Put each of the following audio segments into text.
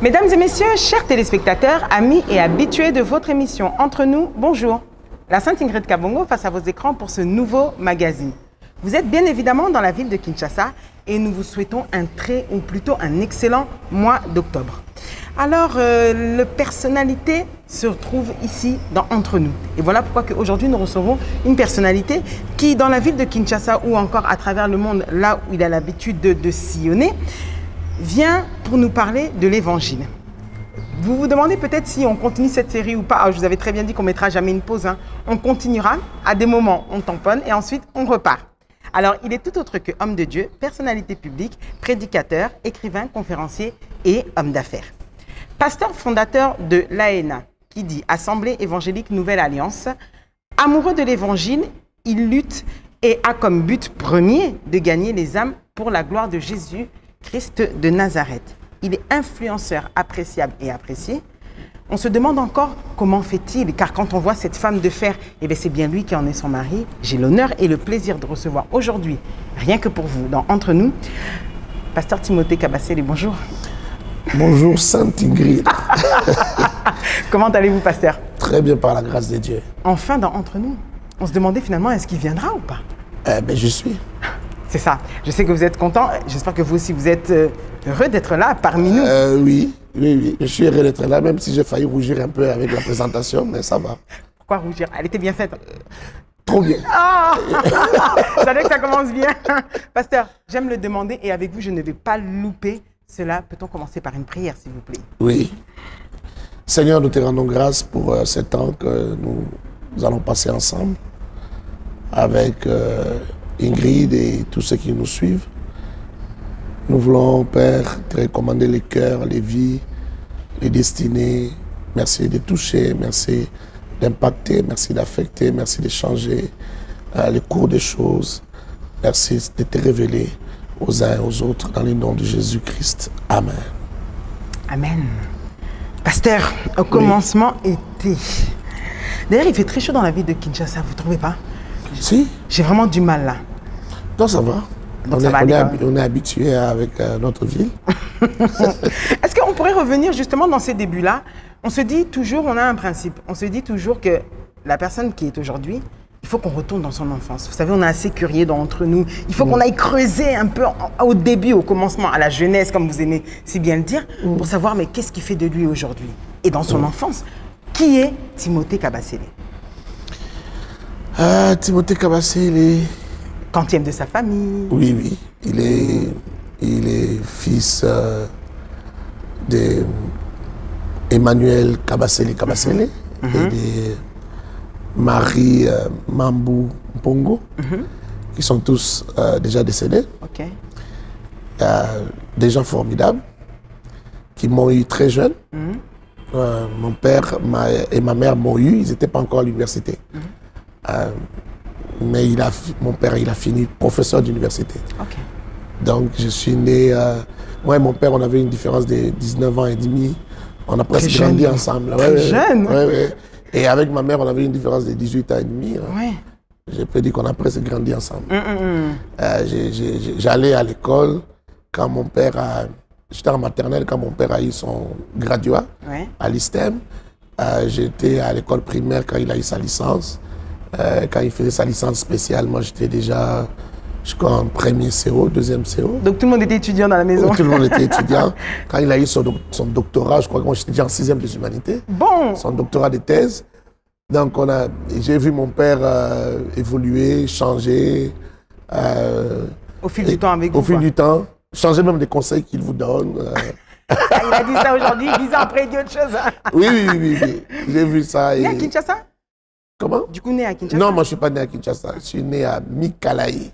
Mesdames et messieurs, chers téléspectateurs, amis et habitués de votre émission Entre nous, bonjour. La Sainte Ingrid Kabongo face à vos écrans pour ce nouveau magazine. Vous êtes bien évidemment dans la ville de Kinshasa et nous vous souhaitons un ou plutôt un excellent mois d'octobre. Alors, le personnalité se retrouve ici dans Entre nous. Et voilà pourquoi aujourd'hui nous recevons une personnalité qui, dans la ville de Kinshasa ou encore à travers le monde, là où il a l'habitude de sillonner, vient pour nous parler de l'évangile. Vous vous demandez peut-être si on continue cette série ou pas. Alors, je vous avais très bien dit qu'on ne mettra jamais une pause. On continuera. À des moments, on tamponne et ensuite, on repart. Alors, il est tout autre que homme de Dieu, personnalité publique, prédicateur, écrivain, conférencier et homme d'affaires. Pasteur fondateur de l'AENA, qui dit Assemblée évangélique Nouvelle Alliance, amoureux de l'évangile, il lutte et a comme but premier de gagner les âmes pour la gloire de Jésus-Christ de Nazareth. Il est influenceur appréciable et apprécié. On se demande encore comment fait-il, car quand on voit cette femme de fer, eh c'est bien lui qui en est son mari. J'ai l'honneur et le plaisir de recevoir aujourd'hui, rien que pour vous, dans Entre nous, Pasteur Timothée Kabasele, bonjour. Bonjour Sainte Ingrid. Comment allez-vous, pasteur? Très bien, par la grâce de Dieu. Enfin, dans Entre nous, on se demandait finalement, est-ce qu'il viendra ou pas? Je suis. C'est ça. Je sais que vous êtes content. J'espère que vous aussi, vous êtes heureux d'être là parmi nous. Oui. Je suis heureux d'être là, même si j'ai failli rougir un peu avec la présentation, mais ça va. Pourquoi rougir? Elle était bien faite. Trop bien. Ah ça veut dire que ça commence bien. Pasteur, j'aime le demander et avec vous, je ne vais pas louper cela. Peut-on commencer par une prière, s'il vous plaît? Oui. Seigneur, nous te rendons grâce pour ce temps que nous allons passer ensemble avec Ingrid et tous ceux qui nous suivent. Nous voulons, Père, te recommander les cœurs, les vies, les destinées. Merci de toucher, merci d'impacter, merci d'affecter, merci de changer le cours des choses. Merci de te révéler aux uns et aux autres dans le nom de Jésus-Christ. Amen. Amen. Pasteur, au commencement, été. D'ailleurs, il fait très chaud dans la ville de Kinshasa, vous ne trouvez pas? Si. J'ai vraiment du mal là. Non, ça va. Donc On est habitué avec notre ville. Est-ce qu'on pourrait revenir justement dans ces débuts-là? On se dit toujours, on a un principe, on se dit toujours que la personne qui est aujourd'hui, il faut qu'on retourne dans son enfance. Vous savez, on est assez curieux d'entre nous. Il faut qu'on aille creuser un peu au début, au commencement, à la jeunesse, comme vous aimez si bien le dire, pour savoir mais qu'est-ce qui fait de lui aujourd'hui? Et dans son enfance, qui est Timothée Kabasele? Timothée Kabasele. Quantième de sa famille. Oui. Il est fils de Emmanuel Kabasele et de Marie Mambou Mpongo, qui sont tous déjà décédés. Ok. Des gens formidables qui m'ont eu très jeune. Mon père et ma mère m'ont eu, ils n'étaient pas encore à l'université. Mais mon père, il a fini professeur d'université. Okay. Donc, je suis né... moi et mon père, on avait une différence de 19 ans et demi. On a presque grandi ensemble. Jeune. Et avec ma mère, on avait une différence de 18 ans et demi. Ouais. Je peux dire qu'on a presque grandi ensemble. J'allais à l'école quand mon père a... J'étais en maternelle quand mon père a eu son graduat à l'ISTEM. J'étais à l'école primaire quand il a eu sa licence. Quand il faisait sa licence spéciale, moi j'étais déjà, je crois, en premier CO, deuxième CO. Donc tout le monde était étudiant dans la maison? Tout le monde était étudiant. Quand il a eu son doctorat, je crois que moi j'étais déjà en 6e des humanités. Bon. Son doctorat de thèse. Donc j'ai vu mon père évoluer, changer. Au fil du temps avec vous? Au fil du temps. Changer même des conseils qu'il vous donne. Il a dit ça aujourd'hui, 10 ans après, il dit autre chose. Oui. J'ai vu ça. Né à Kinshasa? Comment? Du coup, né à Kinshasa? Non, moi je ne suis pas né à Kinshasa. Je suis né à Mikalayi.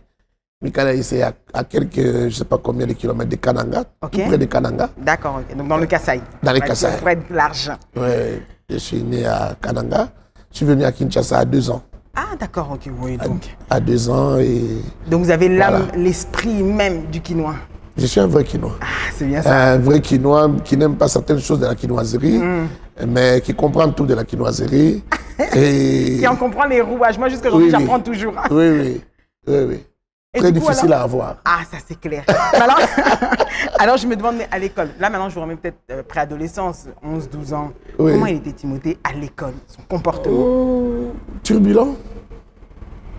Mikalayi, c'est à quelques, je ne sais pas combien de kilomètres de Kananga, tout près de Kananga. D'accord, donc dans le Kasaï. Dans le Kasaï. Pour être large. Oui, je suis né à Kananga. Je suis venu à Kinshasa à 2 ans. Ah, d'accord, ok, oui, donc. À 2 ans et... Donc vous avez l'âme, l'esprit même du quinois. Je suis un vrai quinois. Ah, c'est bien ça. Un vrai quinois qui n'aime pas certaines choses de la quinoiserie, mais qui comprend tout de la quinoiserie. Et... qui en comprend les rouages. Moi, jusqu'à aujourd'hui, j'apprends toujours. Oui. Très difficile à avoir. Ah, ça c'est clair. Alors, alors, je me demande, mais à l'école, là maintenant je vous remets peut-être préadolescence, 11-12 ans. Oui. Comment il était Timothée à l'école, son comportement? Turbulent.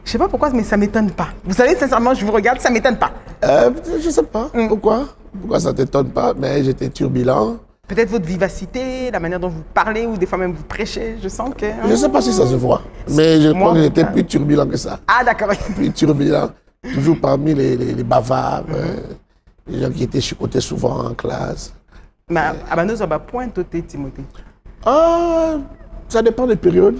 Je sais pas pourquoi, mais ça m'étonne pas. Vous savez, sincèrement, je vous regarde, ça m'étonne pas. Je sais pas pourquoi. Pourquoi ça t'étonne pas, mais j'étais turbulent. Peut-être votre vivacité, la manière dont vous parlez ou des fois même vous prêchez, je sens que... Je ne sais pas si ça se voit, mais je crois que j'étais plus turbulent que ça. Ah d'accord. Plus turbulent, toujours parmi les bavards, les gens qui étaient chicotés souvent en classe. Mais à nous, on va pointer Timothée. Ça dépend des périodes.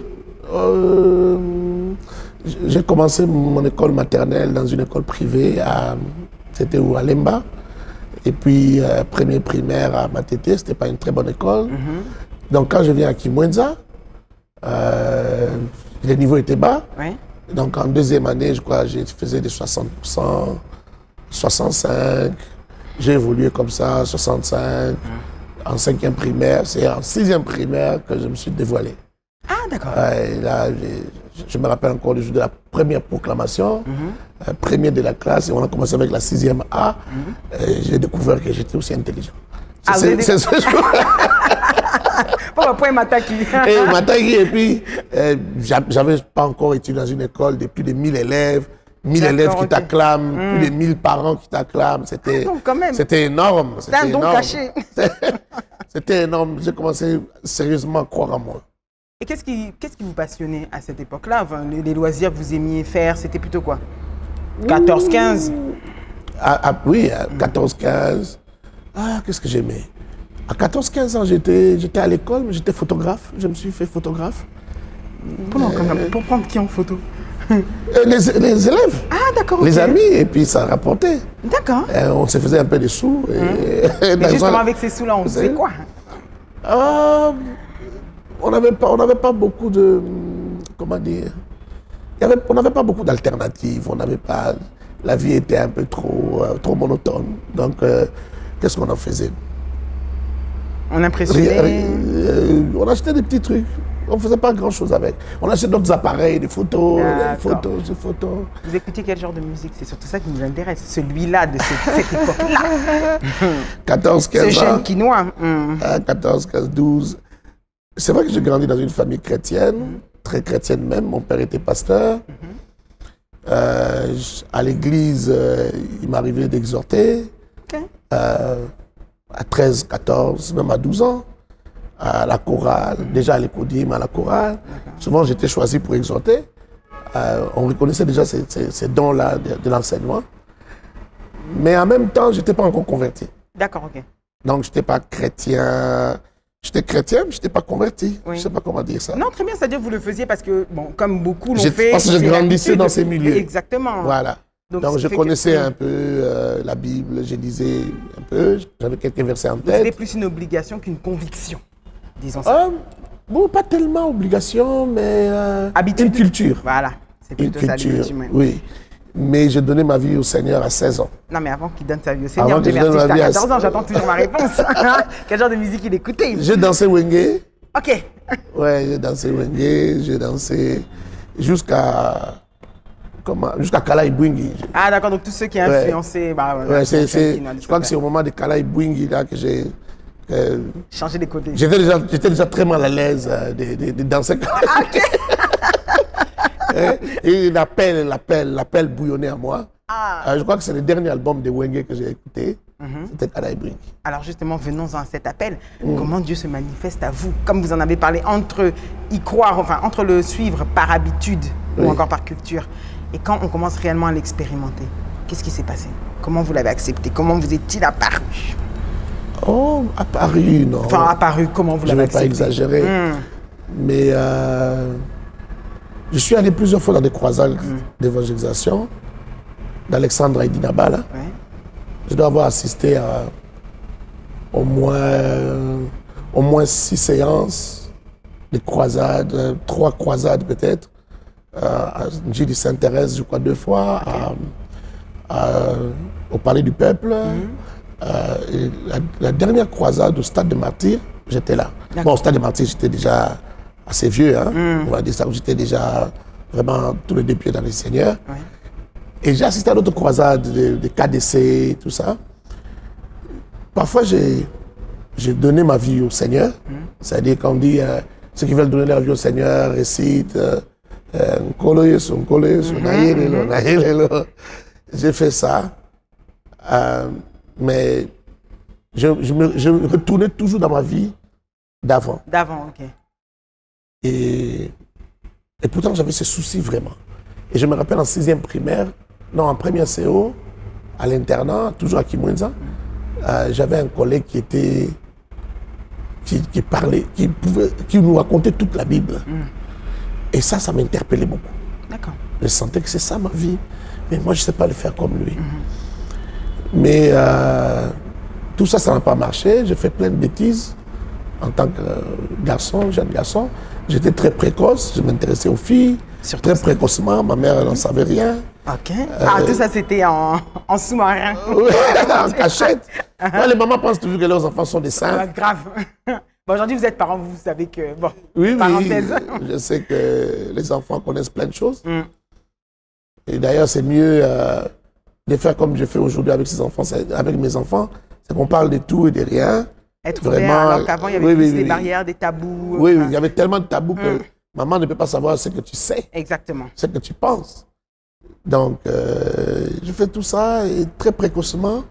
J'ai commencé mon école maternelle dans une école privée, c'était à Lemba. Et puis, premier primaire à Matete, ce n'était pas une très bonne école. Donc, quand je viens à Kimwenza, les niveaux étaient bas. Oui. Donc, en deuxième année, je crois, je faisais des 60%, 65%. J'ai évolué comme ça, 65%. En cinquième primaire, c'est en sixième primaire que je me suis dévoilé. Ah, d'accord. Là, je me rappelle encore le jour de la première proclamation, premier de la classe, et on a commencé avec la 6e A. J'ai découvert que j'étais aussi intelligent. C'est ce jour-là. Pourquoi m'attaquer? Et puis, j'avais pas encore étudié dans une école de plus de 1000 élèves. 1000 élèves qui t'acclament, plus de 1000 parents qui t'acclament. C'était énorme. C'était un don caché. C'était énorme. J'ai commencé sérieusement à croire en moi. Et qu'est-ce qui vous passionnait à cette époque-là? Enfin, les loisirs que vous aimiez faire, c'était plutôt quoi? 14-15? Oui, 14-15. Qu'est-ce que j'aimais? À 14-15 ans, j'étais à l'école, mais j'étais photographe. Je me suis fait photographe. Pour prendre qui en photo? Les élèves. Ah, d'accord. Les amis, et puis ça rapportait. D'accord. On se faisait un peu des sous. Mais justement, avec ces sous-là, on faisait quoi? On n'avait pas beaucoup de... Comment dire? On n'avait pas beaucoup d'alternatives. La vie était un peu trop monotone. Donc, qu'est-ce qu'on en faisait? On impressionnait? On achetait des petits trucs. On ne faisait pas grand-chose avec. On achetait d'autres appareils, des photos, des photos. Vous écoutiez quel genre de musique? C'est surtout ça qui nous intéresse. Celui-là, de cette époque-là. 14, 15 ans. Ce jeune quinois. 14, 15, 12. C'est vrai que j'ai grandi dans une famille chrétienne, très chrétienne même. Mon père était pasteur. À l'église, il m'arrivait d'exhorter. À 13, 14, même à 12 ans. À la chorale, déjà à l'écodime, à la chorale. Souvent, j'étais choisi pour exhorter. On reconnaissait déjà ces dons-là de l'enseignement. Mais en même temps, je n'étais pas encore converti. D'accord, ok. Donc, je n'étais pas chrétien. J'étais chrétien, mais je n'étais pas converti. Oui. Je ne sais pas comment dire ça. Non, très bien, c'est-à-dire que vous le faisiez parce que, bon, comme beaucoup l'ont fait... Parce que je grandissais dans ces milieux. Exactement. Voilà. Donc je connaissais un peu la Bible, je lisais un peu, j'avais quelques versets en tête. C'était plus une obligation qu'une conviction, disons ça. Bon, pas tellement obligation, mais une culture. Voilà, c'est plutôt ça l'habitude. Oui. Mais j'ai donné ma vie au Seigneur à 16 ans. Non, mais avant qu'il donne sa vie au Seigneur, Dieu merci, j'étais à 14 ans, j'attends toujours ma réponse. Quel genre de musique il écoutait? J'ai dansé Wenge. Ok. Ouais, j'ai dansé Wenge, j'ai dansé jusqu'à Kalaï Bwingi. Ah d'accord, donc tous ceux qui ont influencé... je crois que c'est au moment de Kalaï Bwingi là que j'ai... changé des côtés. J'étais déjà très mal à l'aise de danser. Ah, ok. Et l'appel bouillonnait à moi. Je crois que c'est le dernier album de Wenge que j'ai écouté. C'était Kalaï Bwingi. Alors justement, venons-en à cet appel. Comment Dieu se manifeste à vous? Comme vous en avez parlé, entre y croire, enfin entre le suivre par habitude ou encore par culture. Et quand on commence réellement à l'expérimenter, qu'est-ce qui s'est passé? Comment vous l'avez accepté? Comment vous est-il apparu? Oh, apparu, non. Enfin, apparu, comment vous l'avez accepté? Je ne vais pas exagérer. Mais je suis allé plusieurs fois dans des croisades d'évangélisation, d'Alexandre et d'Inaba, là. Ouais. Je dois avoir assisté à au moins 6 séances de croisades, 3 croisades peut-être. À Njili Sainte-Thérèse, je crois 2 fois, au Palais du Peuple. Et la dernière croisade au Stade des Martyrs, j'étais là. Bon, au Stade des Martyrs, j'étais déjà assez vieux, hein. On va dire ça, j'étais déjà vraiment tous les 2 pieds dans le Seigneur. Ouais. Et j'ai assisté à d'autres croisades, des KDC, tout ça. Parfois, j'ai donné ma vie au Seigneur. C'est-à-dire qu'on dit, ceux qui veulent donner leur vie au Seigneur récitent j'ai fait ça. Mais je retournais toujours dans ma vie d'avant. D'avant, ok. Et pourtant, j'avais ce souci vraiment. Et je me rappelle en 6e primaire, non, en première CO, à l'internat, toujours à Kimwenza, j'avais un collègue qui parlait, qui nous racontait toute la Bible. Et ça m'interpellait beaucoup. D'accord. Je sentais que c'est ça ma vie. Mais moi, je ne sais pas le faire comme lui. Mais tout ça, ça n'a pas marché. J'ai fait plein de bêtises en tant que garçon, jeune garçon. J'étais très précoce, je m'intéressais aux filles. Surtout très précocement, ma mère n'en savait rien. Ok. Tout ça, c'était en sous-marin. En cachette. Ouais, les mamans pensent toujours que leurs enfants sont des saints. Grave. Bon, aujourd'hui, vous êtes parents, vous savez que... Bon, oui, parenthèse. Oui, je sais que les enfants connaissent plein de choses. Et d'ailleurs, c'est mieux de faire comme je fais aujourd'hui avec mes enfants. C'est qu'on parle de tout et de rien. Être ouvert, alors qu'avant, il y avait des barrières, des tabous. Oui, il y avait tellement de tabous que maman ne peut pas savoir ce que tu sais. Exactement. Ce que tu penses. Donc, je fais tout ça et très précocement.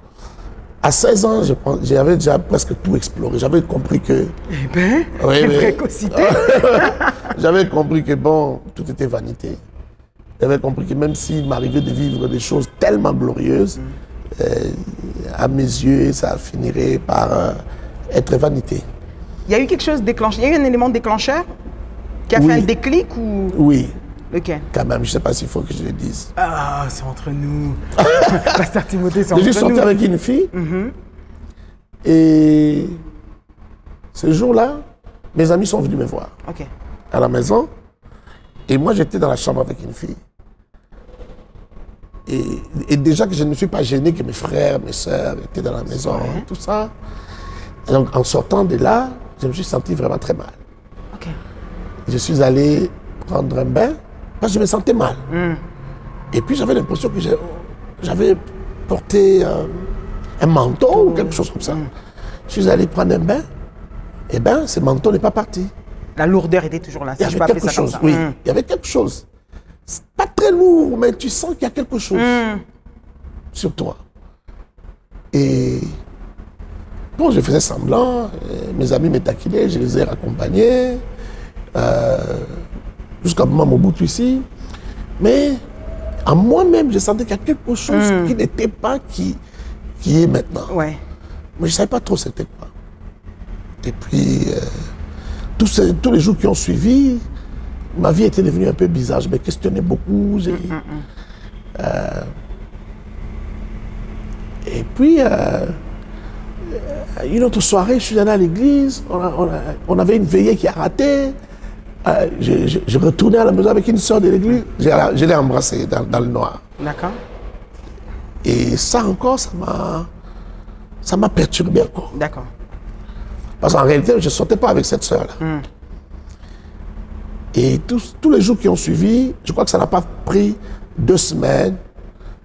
À 16 ans, j'avais déjà presque tout exploré. J'avais compris que... Eh bien, précocité. J'avais compris que, bon, tout était vanité. J'avais compris que même s'il m'arrivait de vivre des choses tellement glorieuses, à mes yeux, ça finirait par être vanité. Il y a eu quelque chose déclenché, il y a eu un élément déclencheur qui a fait un déclic ou... Oui. Lequel? Quand même, je ne sais pas s'il faut que je le dise. Ah, c'est entre nous. Pasteur Timothée, c'est entre nous. J'ai sorti avec une fille. Et ce jour-là, mes amis sont venus me voir à la maison. Et moi, j'étais dans la chambre avec une fille. Et déjà que je ne me suis pas gêné que mes frères, mes soeurs étaient dans la maison, tout ça. Et donc, en sortant de là, je me suis senti vraiment très mal. Je suis allé prendre un bain parce que je me sentais mal. Et puis, j'avais l'impression que j'avais porté un manteau ou quelque chose comme ça. Je suis allé prendre un bain. Et bien, ce manteau n'est pas parti. La lourdeur était toujours là. Il y avait quelque chose, oui. Il y avait quelque chose. Pas très lourd, mais tu sens qu'il y a quelque chose sur toi. Et bon, je faisais semblant. Mes amis me taquinaient, je les ai raccompagnés. Jusqu'à mon bout ici. Mais en moi-même, je sentais qu'il y a quelque chose qui n'était pas qui est maintenant. Ouais. Mais je ne savais pas trop c'était quoi. Et puis, tous les jours qui ont suivi, ma vie était devenue un peu bizarre. Je me questionnais beaucoup. Et puis, une autre soirée, je suis allé à l'église. On avait une veillée qui a raté. Je retournais à la maison avec une soeur de l'église. Je l'ai embrassée dans le noir. D'accord. Et ça encore, ça m'a perturbé encore. D'accord. Parce qu'en réalité, je ne sortais pas avec cette soeur-là. Et tous les jours qui ont suivi, je crois que ça n'a pas pris 2 semaines.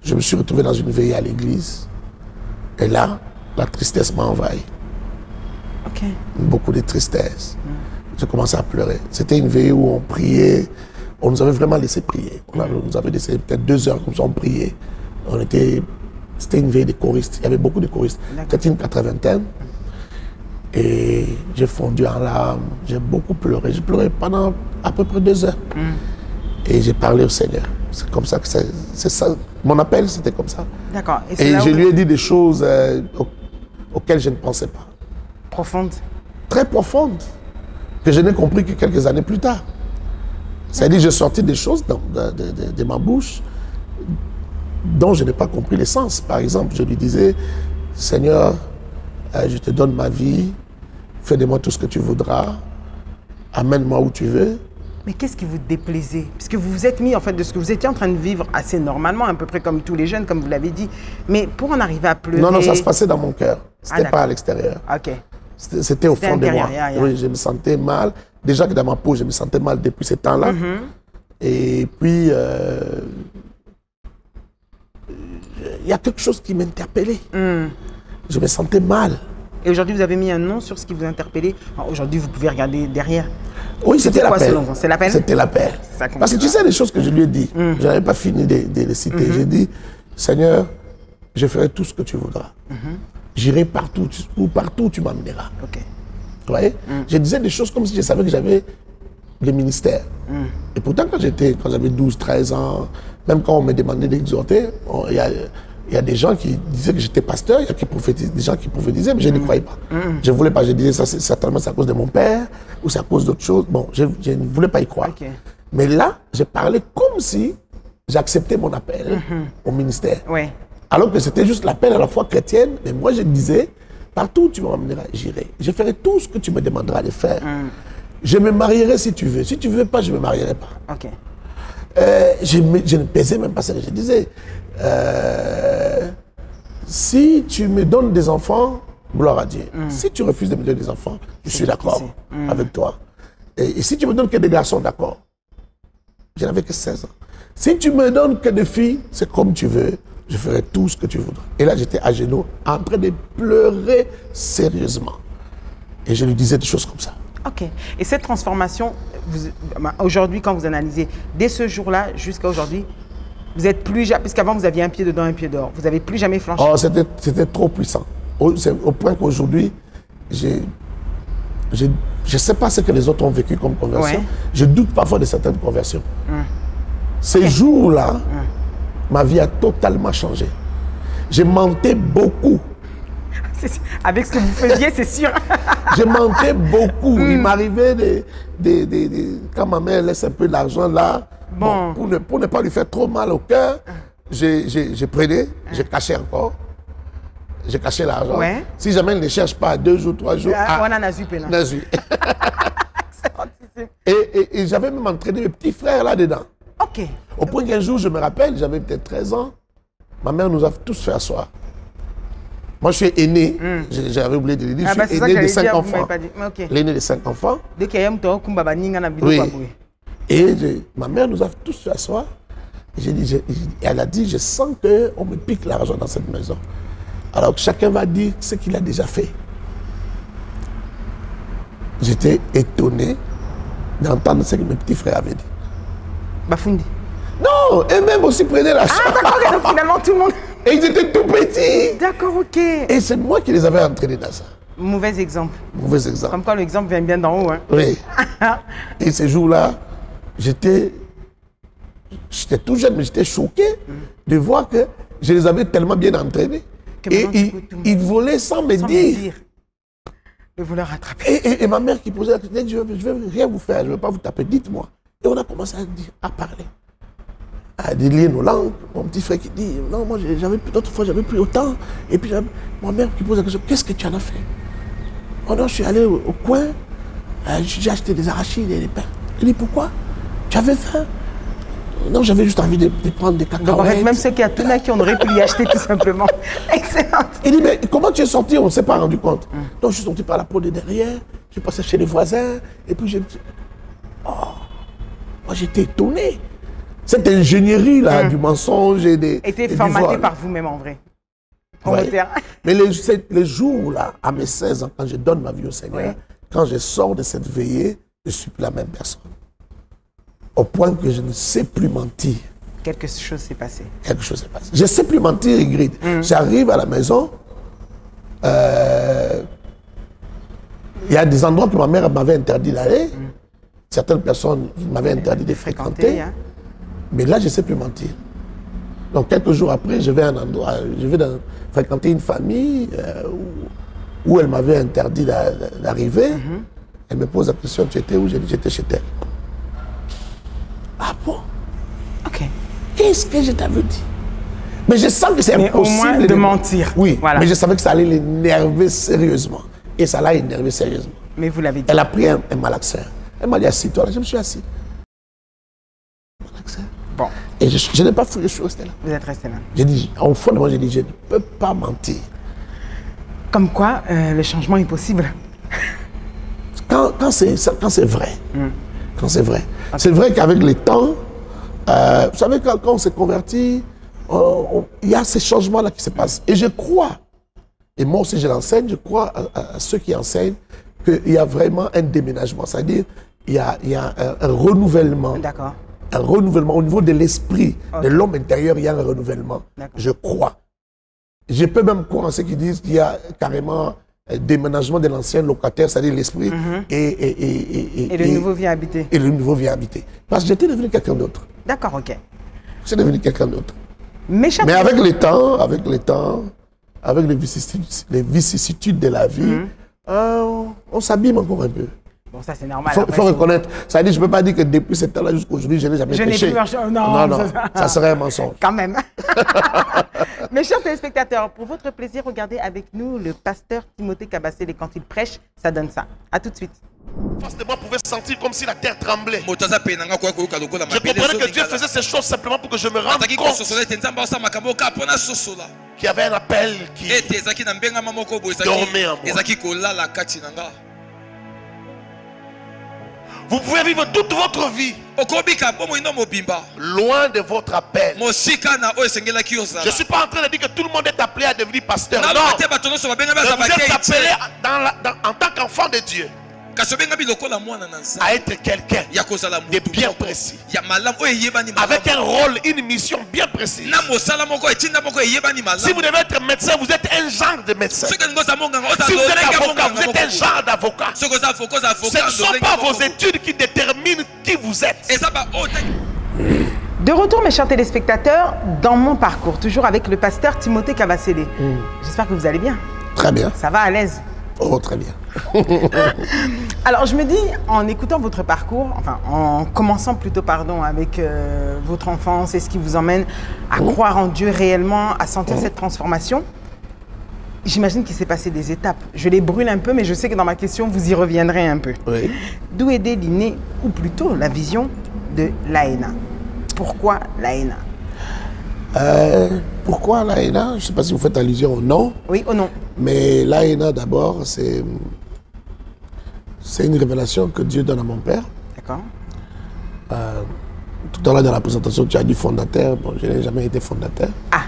Je me suis retrouvé dans une veillée à l'église. Et là, la tristesse m'a envahi. Beaucoup de tristesse. J'ai commencé à pleurer. C'était une veillée où on priait. On nous avait vraiment laissé prier. On nous avait laissé peut-être 2 heures comme ça, on priait. C'était une veillée de choristes. Il y avait beaucoup de choristes. C'était une 80aine. Et j'ai fondu en larmes. J'ai beaucoup pleuré. J'ai pleuré pendant à peu près 2 heures. Et j'ai parlé au Seigneur. C'est comme ça que c'est ça. Mon appel, c'était comme ça. D'accord. Et je lui ai dit des choses auxquelles je ne pensais pas. Profondes. Très profondes. Que je n'ai compris que quelques années plus tard. C'est-à-dire que j'ai sorti des choses de ma bouche dont je n'ai pas compris le sens. Par exemple, je lui disais, Seigneur, je te donne ma vie, fais de moi tout ce que tu voudras, amène-moi où tu veux. Mais qu'est-ce qui vous déplaisait? Parce que vous vous êtes mis, en fait, de ce que vous étiez en train de vivre assez normalement, à peu près comme tous les jeunes, comme vous l'avez dit. Mais pour en arriver à pleurer... Non, ça se passait dans mon cœur. C'était pas à l'extérieur. Ok. C'était au fond de moi. Oui, je me sentais mal. Déjà que dans ma peau, je me sentais mal depuis ce temps-là. Et puis, y a quelque chose qui m'interpellait. Je me sentais mal. Et aujourd'hui, vous avez mis un nom sur ce qui vous interpellait. Aujourd'hui, vous pouvez regarder derrière. Oui, c'était l'appel. C'est l'appel? C'était l'appel. Parce que tu sais les choses que je lui ai dit. Je n'avais pas fini de les citer. J'ai dit, Seigneur, je ferai tout ce que tu voudras. J'irai partout où tu m'emmèneras. Ok. Vous voyez? Je disais des choses comme si je savais que j'avais des ministères. Et pourtant, quand j'avais 12, 13 ans, même quand on me demandait d'exhorter, il y a des gens qui disaient que j'étais pasteur, il y a des gens qui prophétisaient, mais je ne croyais pas. Je ne voulais pas. Je disais, ça, certainement, c'est à cause de mon père ou c'est à cause d'autre chose. Bon, je ne voulais pas y croire. Okay. Mais là, j'ai parlé comme si j'acceptais mon appel au ministère. Ouais. Alors que c'était juste l'appel à la foi chrétienne. Mais moi, je disais, partout où tu m'emmèneras, j'irai. Je ferai tout ce que tu me demanderas de faire. Je me marierai si tu veux. Si tu ne veux pas, je ne me marierai pas. Ok. Je ne pesais même pas ça que je disais. Si tu me donnes des enfants, gloire à Dieu. Si tu refuses de me donner des enfants, je suis d'accord avec toi. Et si tu me donnes que des garçons, d'accord. Je n'avais que 16 ans. Si tu me donnes que des filles, c'est comme tu veux. Je ferai tout ce que tu voudras. Et là, j'étais à genoux, en train de pleurer sérieusement. Et je lui disais des choses comme ça. Ok. Et cette transformation, aujourd'hui, quand vous analysez, dès ce jour-là jusqu'à aujourd'hui, vous êtes plus jamais, puisqu'avant vous aviez un pied dedans, un pied dehors, vous n'avez plus jamais flanché. Oh, c'était trop puissant. Au point qu'aujourd'hui, je ne sais pas ce que les autres ont vécu comme conversion. Ouais. Je doute parfois de certaines conversions. Ces jours-là, ma vie a totalement changé. Je mentais beaucoup. Avec ce que vous faisiez, c'est sûr. Je mentais beaucoup. Il m'arrivait quand ma mère laisse un peu d'argent là, bon, pour ne pas lui faire trop mal au cœur, je prenais, je cachais encore. Je cachais l'argent. Ouais. Si jamais elle ne cherche pas 2 jours, 3 jours, on en a zuppé. Et j'avais même entraîné mes petits frères là-dedans. Ok. Au point qu'un jour, je me rappelle, j'avais peut-être 13 ans, ma mère nous a tous fait asseoir. Moi, je suis aîné, j'avais oublié de le dire, je suis aîné de 5 enfants. L'aîné de 5 enfants. Oui. Et ma mère nous a tous fait asseoir. Elle a dit, je sens qu'on me pique l'argent dans cette maison. Alors que chacun va dire ce qu'il a déjà fait. J'étais étonné d'entendre ce que mes petits frères avaient dit. Bafundi. Non, eux-mêmes aussi prenaient l'argent. Ah d'accord, donc finalement tout le monde... Et ils étaient tout petits. D'accord, ok. Et c'est moi qui les avais entraînés dans ça. Mauvais exemple. Mauvais exemple. Comme quoi l'exemple vient bien d'en haut. Hein. Oui. Et ces jours-là, j'étais tout jeune, mais j'étais choqué de voir que je les avais tellement bien entraînés. Et ils volaient sans me dire. De vouloir rattraper. Et ma mère qui posait la question, je ne vais rien vous faire, je ne vais pas vous taper, dites-moi. Et on a commencé à parler. À délier nos langues. Mon petit frère qui dit, non, moi, d'autres fois, j'avais plus autant. Et puis, ma mère qui pose la question, qu'est-ce que tu en as fait? Oh non, je suis allé au coin, j'ai acheté des arachides et des pains. Il dit, pourquoi? Tu avais faim? Non, j'avais juste envie de prendre des cacahuètes. Même ceux qui a tout qui on aurait pu y acheter tout simplement. Excellent. Il dit, mais comment tu es sorti? On ne s'est pas rendu compte. Donc, je suis sorti par la porte de derrière, je suis passé chez les voisins, et puis j'ai... Oh, moi, j'étais étonné. Cette ingénierie-là du mensonge et des... Était formaté par vous-même en vrai. Ouais. Mais les jours-là, à mes 16 ans, quand je donne ma vie au Seigneur, quand je sors de cette veillée, je suis plus la même personne. Au point que je ne sais plus mentir. Quelque chose s'est passé. Quelque chose s'est passé. Je ne sais plus mentir, Ingrid. J'arrive à la maison, il y a des endroits que ma mère m'avait interdit d'aller. Certaines personnes m'avaient interdit de fréquenter. Hein. Mais là, je ne sais plus mentir. Donc, quelques jours après, je vais à un endroit, fréquenter une famille où elle m'avait interdit d'arriver. Elle me pose la question, tu étais où? J'ai dit, j'étais chez elle. Ah bon? Ok. Qu'est-ce que je t'avais dit? Mais je sens que c'est impossible. Au moins de mentir. Oui, voilà. Mais je savais que ça allait l'énerver sérieusement. Et ça l'a énervé sérieusement. Mais vous l'avez dit. Elle a pris un malaxeur. Elle m'a dit, assis-toi là. Je me suis assis. Malaxeur. Bon. Et je n'ai pas fouillé, je suis resté là. Vous êtes resté là. J'ai dit, au fond de moi, j'ai dit, je ne peux pas mentir. Comme quoi, le changement est possible. Quand c'est vrai. Quand c'est vrai. Okay. C'est vrai qu'avec le temps, vous savez, quand on s'est converti, il y a ces changements-là qui se passent. Et je crois, et moi aussi je l'enseigne, je crois à ceux qui enseignent qu'il y a vraiment un déménagement. C'est-à-dire il y a un renouvellement. D'accord. Un renouvellement au niveau de l'esprit, de l'homme intérieur, il y a un renouvellement. Je crois. Je peux même croire en ceux qui disent qu'il y a carrément un déménagement de l'ancien locataire, c'est-à-dire l'esprit, et le nouveau vient habiter. Et le nouveau vient habiter. Parce que j'étais devenu quelqu'un d'autre. D'accord, ok. Je suis devenu quelqu'un d'autre. Mais avec le temps, avec les vicissitudes de la vie, on s'abîme encore un peu. Bon, ça c'est normal. Il faut reconnaître. Ça dit, je ne peux pas dire que depuis ce temps-là jusqu'à aujourd'hui, je n'ai jamais péché. Non, ça serait un mensonge. Quand même. Mes chers téléspectateurs, pour votre plaisir, regardez avec nous le pasteur Timothée Kabasele quand il prêche, ça donne ça. À tout de suite. Face de moi pouvait sentir comme si la terre tremblait. Je comprenais que Dieu faisait ces choses simplement pour que je me rende compte qu'il y avait un appel qui dormait en moi. Vous pouvez vivre toute votre vie loin de votre appel. Je ne suis pas en train de dire que tout le monde est appelé à devenir pasteur. Non, vous êtes appelé en tant qu'enfant de Dieu à être quelqu'un de bien précis, avec un rôle, une mission bien précise. Si vous devez être médecin, vous êtes un genre de médecin. Si vous êtes avocat, vous êtes un genre d'avocat. Ce ne sont pas vos études qui déterminent qui vous êtes. De retour, mes chers téléspectateurs, dans mon parcours, toujours avec le pasteur Timothée Kabasele. J'espère que vous allez bien. Très bien. Ça va à l'aise? Oh, très bien. Alors, je me dis, en écoutant votre parcours, enfin, en commençant plutôt, pardon, avec votre enfance et ce qui vous emmène à croire en Dieu réellement, à sentir cette transformation, j'imagine qu'il s'est passé des étapes. Je les brûle un peu, mais je sais que dans ma question, vous y reviendrez un peu. Oui. D'où est née, ou plutôt la vision de l'AENA? Pourquoi l'AENA? Pourquoi l'AENA? Je ne sais pas si vous faites allusion au nom. Oui, au nom. Mais l'AENA, d'abord, c'est une révélation que Dieu donne à mon père. D'accord. Tout à l'heure, dans la présentation, tu as dit fondateur. Bon, je n'ai jamais été fondateur. Ah.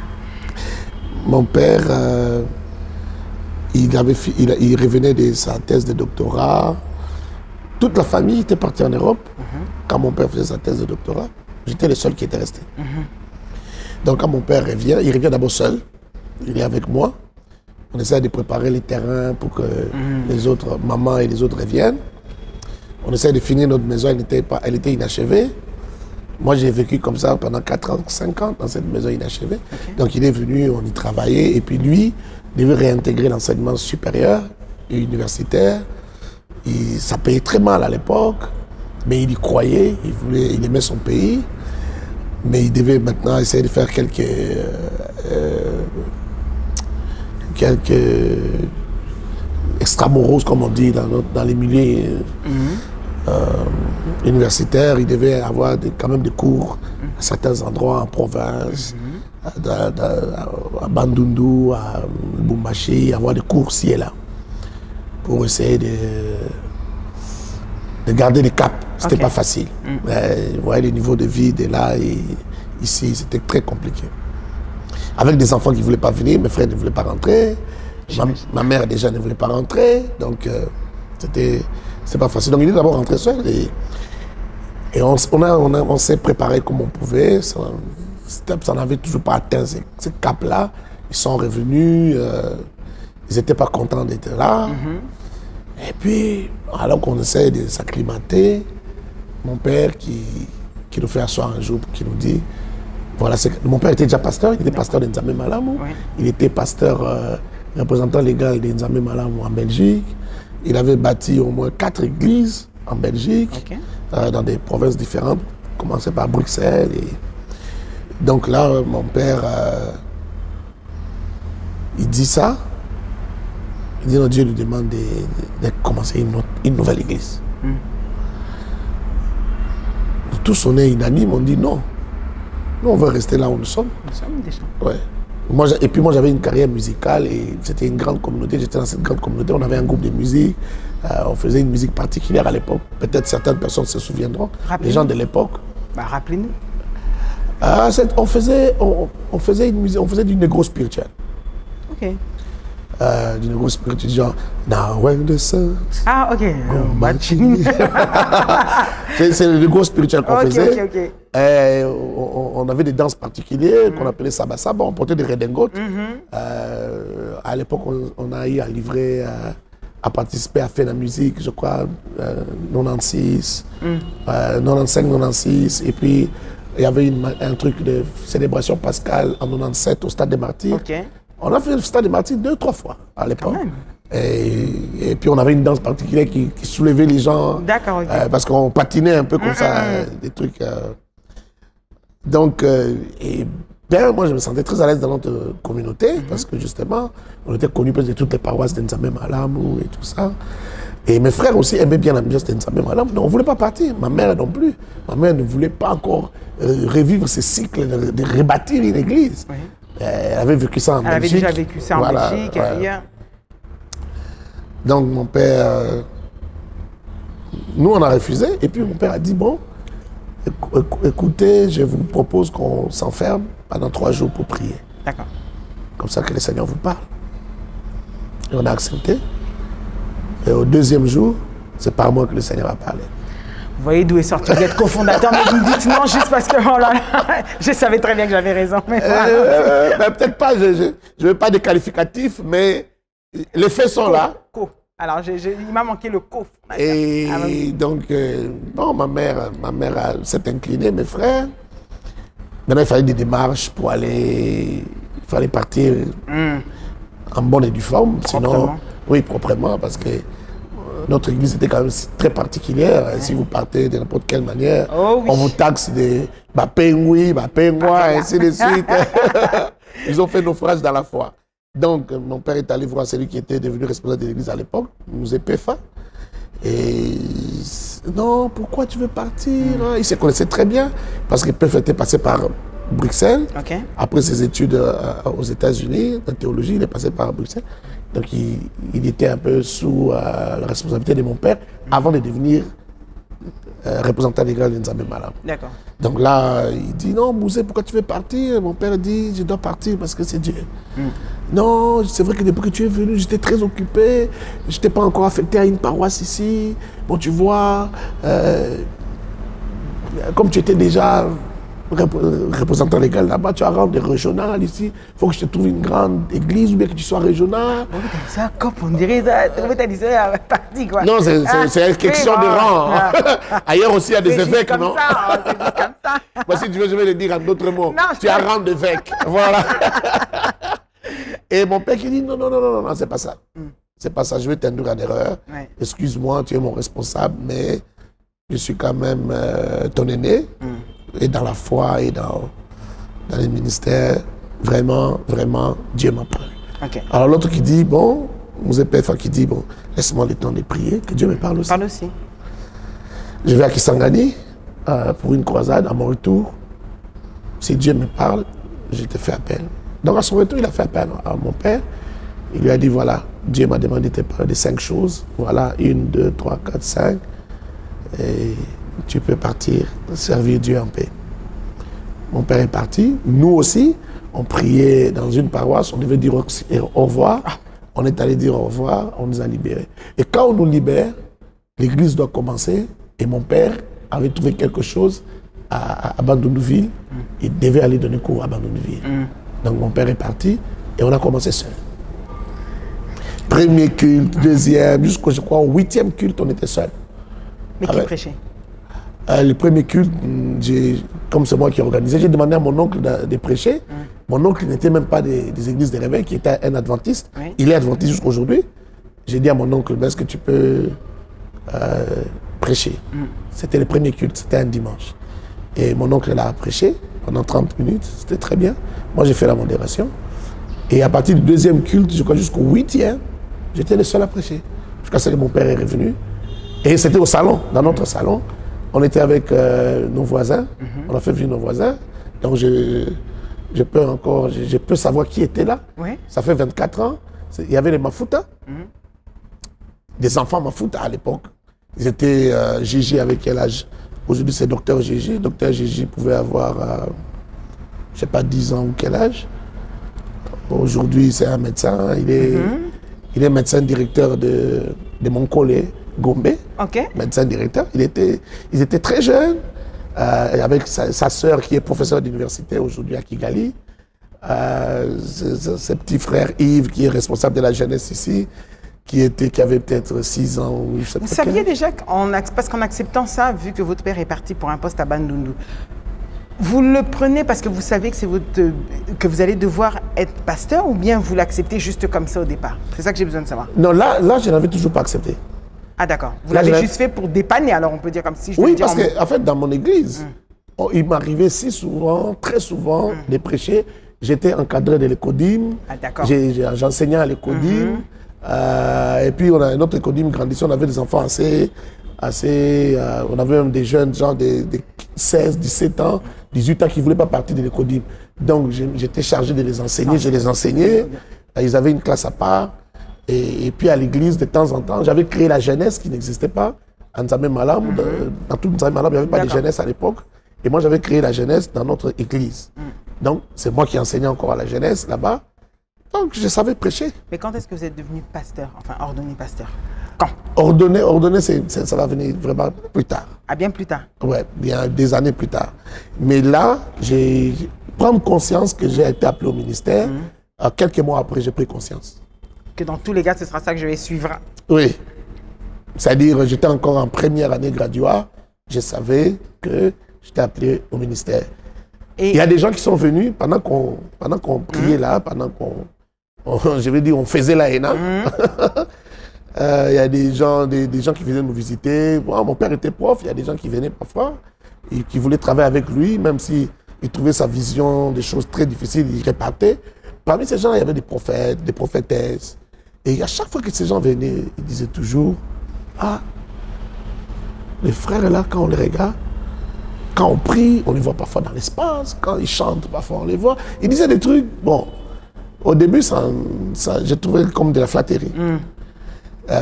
Mon père, il revenait de sa thèse de doctorat. Toute la famille était partie en Europe. Quand mon père faisait sa thèse de doctorat, j'étais le seul qui était resté. Donc quand mon père revient, il revient d'abord seul. Il est avec moi. On essaie de préparer les terrains pour que les autres, maman et les autres reviennent. On essaie de finir notre maison, elle était inachevée. Moi, j'ai vécu comme ça pendant 4 ans, 5 ans dans cette maison inachevée. Donc il est venu, on y travaillait. Et puis lui, il devait réintégrer l'enseignement supérieur et universitaire. Ça payait très mal à l'époque, mais il y croyait, il aimait son pays. Mais il devait maintenant essayer de faire quelques extramuros, comme on dit dans les milieux universitaires. Il devait avoir quand même des cours à certains endroits en province, à Bandundu, à Lubumbashi, avoir des cours ci et là, pour essayer de garder le cap. C'était pas facile. Vous voyez, le niveau de vie de là et ici, c'était très compliqué. Avec des enfants qui ne voulaient pas venir, mes frères ne voulaient pas rentrer, ma mère déjà ne voulait pas rentrer, donc c'était pas facile. Donc il est d'abord rentré seul et on s'est préparé comme on pouvait. Ça n'avait toujours pas atteint ce cap-là. Ils sont revenus, ils n'étaient pas contents d'être là. Et puis, alors qu'on essaie de s'acclimater, mon père qui nous fait asseoir un jour, qui nous dit, voilà, mon père était déjà pasteur, il était pasteur de Nzambe Malamu, il était pasteur représentant légal de Nzambe Malamu en Belgique, il avait bâti au moins 4 églises en Belgique, dans des provinces différentes, commencé par Bruxelles. Et donc là, mon père, il dit ça, il dit, non, Dieu lui demande de commencer une nouvelle église. Tous on est unanimes, on dit non. Nous, on veut rester là où nous sommes. Nous sommes déjà. Ouais. Et puis moi, j'avais une carrière musicale et c'était une grande communauté. J'étais dans cette grande communauté. On avait un groupe de musique. On faisait une musique particulière à l'époque. Peut-être certaines personnes se souviendront. Les gens de l'époque. Rappelez-nous. On faisait une musique, on faisait du négro spirituel. Ok. Du négro spirituel, genre Now when the sun. Ah, ok. C'est le négro spirituel qu'on faisait. Ok. Et on avait des danses particulières qu'on appelait Saba Saba, on portait des redingotes. À l'époque, on a eu à livrer, à participer à faire la musique, je crois, 96, 95, 96. Et puis, il y avait un truc de célébration pascale en 97 au Stade des Martyrs. Ok. On a fait le Stade des Martyrs 2-3 fois à l'époque. Et puis on avait une danse particulière qui soulevait les gens. D'accord, ok. Parce qu'on patinait un peu comme ça, des trucs. Donc, moi je me sentais très à l'aise dans notre communauté parce que justement, on était connus de toutes les paroisses d'Nzambe Malamu et tout ça. Et mes frères aussi aimaient bien l'ambiance d'Nzambe Malamu, donc on ne voulait pas partir. Ma mère non plus. Ma mère ne voulait pas encore revivre ce cycle de rebâtir une église. Oui. Elle avait vécu ça en Belgique. Elle avait déjà vécu ça en Belgique et ailleurs. Donc mon père, nous on a refusé et puis mon père a dit bon, écoutez, je vous propose qu'on s'enferme pendant 3 jours pour prier. D'accord. Comme ça que le Seigneur vous parle. Et on a accepté. Et au 2e jour, c'est par moi que le Seigneur a parlé. Vous voyez d'où est sorti d'être cofondateur, mais vous me dites non juste parce que oh là là, je savais très bien que j'avais raison. Mais ben, peut-être pas, je ne veux pas des qualificatifs, mais les faits sont là. Alors il m'a manqué le co. Et donc, bon, ma mère s'est inclinée, mes frères. Maintenant, il fallait des démarches pour aller, il fallait partir en bonne et due forme. Sinon, oui, proprement, parce que notre église était quand même très particulière. Si vous partez de n'importe quelle manière, on vous taxe des bapengui, bapengwa, et ainsi de suite. Ils ont fait naufrage dans la foi. Donc, mon père est allé voir celui qui était devenu responsable de l'église à l'époque, nous Pefa. Et non, pourquoi tu veux partir? Il se connaissait très bien, parce que Pefa était passé par Bruxelles. Après ses études aux États-Unis, en théologie, il est passé par Bruxelles. Donc, il était un peu sous la responsabilité de mon père avant de devenir représentant légal de Nzambe Malamu. D'accord. Donc là, il dit non, Mouzé, pourquoi tu veux partir? Mon père dit je dois partir parce que c'est Dieu. Non, c'est vrai que depuis que tu es venu, j'étais très occupé. Je n'étais pas encore affecté à une paroisse ici. Bon, tu vois, comme tu étais déjà représentant légal là-bas, tu as rang de régional ici. Il faut que je te trouve une grande église ou bien que tu sois régional. Oh, ça, comme on dirait ça, tu as dit ça, parti quoi. Non, c'est une question de rang. Ailleurs aussi, il y a des évêques, non? C'est juste comme ça. Moi, si tu veux, je vais le dire en d'autres mots. Non, tu as rang d'évêque. Voilà. Et mon père qui dit non, c'est pas ça. C'est pas ça, je vais t'induire en erreur. Excuse-moi, tu es mon responsable, mais je suis quand même ton aîné. Et dans la foi et dans les ministères, vraiment, Dieu m'a parlé. Alors l'autre qui dit, bon, Mouzé Pefa qui dit, bon, laisse-moi le temps de prier, que Dieu me parle aussi. Parle aussi. Je vais à Kisangani pour une croisade. À mon retour, si Dieu me parle, je te fais appel. Donc à son retour, il a fait appel à mon père. Il lui a dit, voilà, Dieu m'a demandé de te parler de 5 choses. Voilà, 1, 2, 3, 4, 5. Et tu peux partir, servir Dieu en paix. Mon père est parti. Nous aussi, on priait dans une paroisse. On devait dire au revoir. On est allé dire au revoir. On nous a libérés. Et quand on nous libère, l'église doit commencer. Et mon père avait trouvé quelque chose à Bandunuville. Il devait aller donner cours à Bandunuville. Donc mon père est parti et on a commencé seul. Premier culte, deuxième, jusqu'au, je crois, au 8e culte, on était seul. Mais qui prêchait? Le premier culte, comme c'est moi qui organisais, j'ai demandé à mon oncle de prêcher. Mon oncle n'était même pas des églises de réveil, qui était un adventiste. Il est adventiste jusqu'aujourd'hui. J'ai dit à mon oncle, est-ce que tu peux prêcher? C'était le premier culte, c'était un dimanche. Et mon oncle l'a prêché pendant 30 minutes, c'était très bien. Moi, j'ai fait la modération. Et à partir du 2e culte, je crois jusqu'au 8e, j'étais le seul à prêcher. Jusqu'à ce que mon père est revenu. Et c'était au salon, dans notre salon. On était avec nos voisins. On a fait venir nos voisins. Donc, je peux savoir qui était là. Ça fait 24 ans. Il y avait les Mafuta. Des enfants Mafuta à l'époque. Ils étaient Gigi avec quel âge? Aujourd'hui, c'est docteur Gigi. Docteur Gigi pouvait avoir je ne sais pas, 10 ans ou quel âge. Aujourd'hui, c'est un médecin. Il est médecin directeur de Monkole, Gombe. OK. Médecin directeur. Ils étaient très jeunes, avec sa sœur qui est professeure d'université aujourd'hui à Kigali. Ses petits frères Yves, qui est responsable de la jeunesse ici, qui avait peut-être 6 ans ou je sais pas. Vous saviez déjà, parce qu'en acceptant ça, vu que votre père est parti pour un poste à Bandundu, vous le prenez parce que vous savez que vous allez devoir être pasteur, ou bien vous l'acceptez juste comme ça au départ? C'est ça que j'ai besoin de savoir. Non, là je n'avais toujours pas accepté. Ah d'accord. Vous l'avez juste fait pour dépanner, alors on peut dire comme si je Oui, parce qu'en fait, dans mon église, il m'arrivait très souvent, de prêcher. J'étais encadré de l'écodim. Ah d'accord. J'enseignais à l'écodim. Et puis, on a un autre écodim grandissant. On avait des enfants on avait même des jeunes, genre de 16, 17 ans, 18 ans, qui ne voulaient pas partir de l'écodim. Donc, j'étais chargé de les enseigner. Je les enseignais. Ils avaient une classe à part. Et puis, à l'église, de temps en temps, j'avais créé la jeunesse qui n'existait pas. À Nzamé Malam, dans tout Nzamé Malam, il n'y avait pas de jeunesse à l'époque. Et moi, j'avais créé la jeunesse dans notre église. Donc, c'est moi qui enseignais encore à la jeunesse là-bas. Donc, je savais prêcher. Mais quand est-ce que vous êtes devenu pasteur, enfin ordonné pasteur? Quand? Ordonné, ça va venir vraiment plus tard. Ah, bien plus tard? Ouais, bien des années plus tard. Mais là, j'ai pris conscience que j'ai été appelé au ministère. Quelques mois après, j'ai pris conscience. Que dans tous les cas, ce sera ça que je vais suivre. Oui. C'est-à-dire, j'étais encore en première année graduat. Je savais que j'étais appelé au ministère. Et il y a des gens qui sont venus pendant qu'on priait là, pendant on faisait la ENA. Il y a des gens qui venaient nous visiter. Bon, mon père était prof, il y a des gens qui venaient parfois et qui voulaient travailler avec lui, même s'ils trouvaient sa vision des choses très difficiles, ils répartaient. Parmi ces gens, il y avait des prophètes, des prophétesses. Et à chaque fois que ces gens venaient, ils disaient toujours, ah, les frères là, quand on les regarde, quand on prie, on les voit parfois dans l'espace. Quand ils chantent, parfois on les voit. Ils disaient des trucs, bon, au début, j'ai trouvé comme de la flatterie.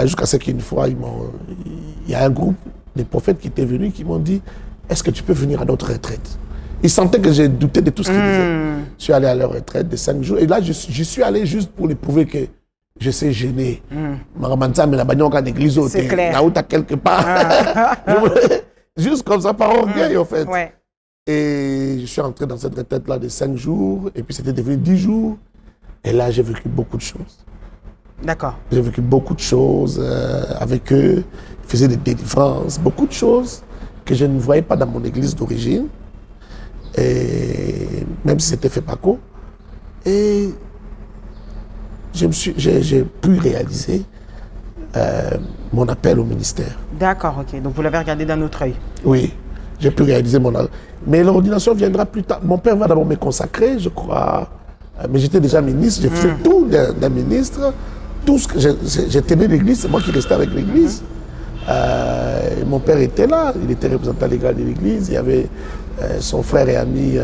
Jusqu'à ce qu'une fois, il y a un groupe de prophètes qui étaient venus, qui m'ont dit, est-ce que tu peux venir à notre retraite? Ils sentaient que j'ai douté de tout ce qu'ils disaient. Je suis allé à leur retraite de 5 jours. Et là, je suis allé juste pour les prouver que je sais gêner. C'est clair. Là où tu as quelque part. Juste comme ça, par orgueil, en fait. Ouais. Et je suis entré dans cette retraite-là de 5 jours. Et puis, c'était devenu 10 jours. Et là, j'ai vécu beaucoup de choses. D'accord. J'ai vécu beaucoup de choses avec eux. Ils faisaient des délivrances. Beaucoup de choses que je ne voyais pas dans mon église d'origine. Et même si c'était fait Paco. Et j'ai pu réaliser mon appel au ministère. D'accord, ok. Donc vous l'avez regardé d'un autre œil. Oui, j'ai pu réaliser mon appel. Mais l'ordination viendra plus tard. Mon père va d'abord me consacrer, je crois. Mais j'étais déjà ministre, j'ai fait tout d'un ministre. Tout ce que j'ai tenu l'église, c'est moi qui restais avec l'église. Mon père était là, il était représentant légal de l'église. Il y avait son frère et ami,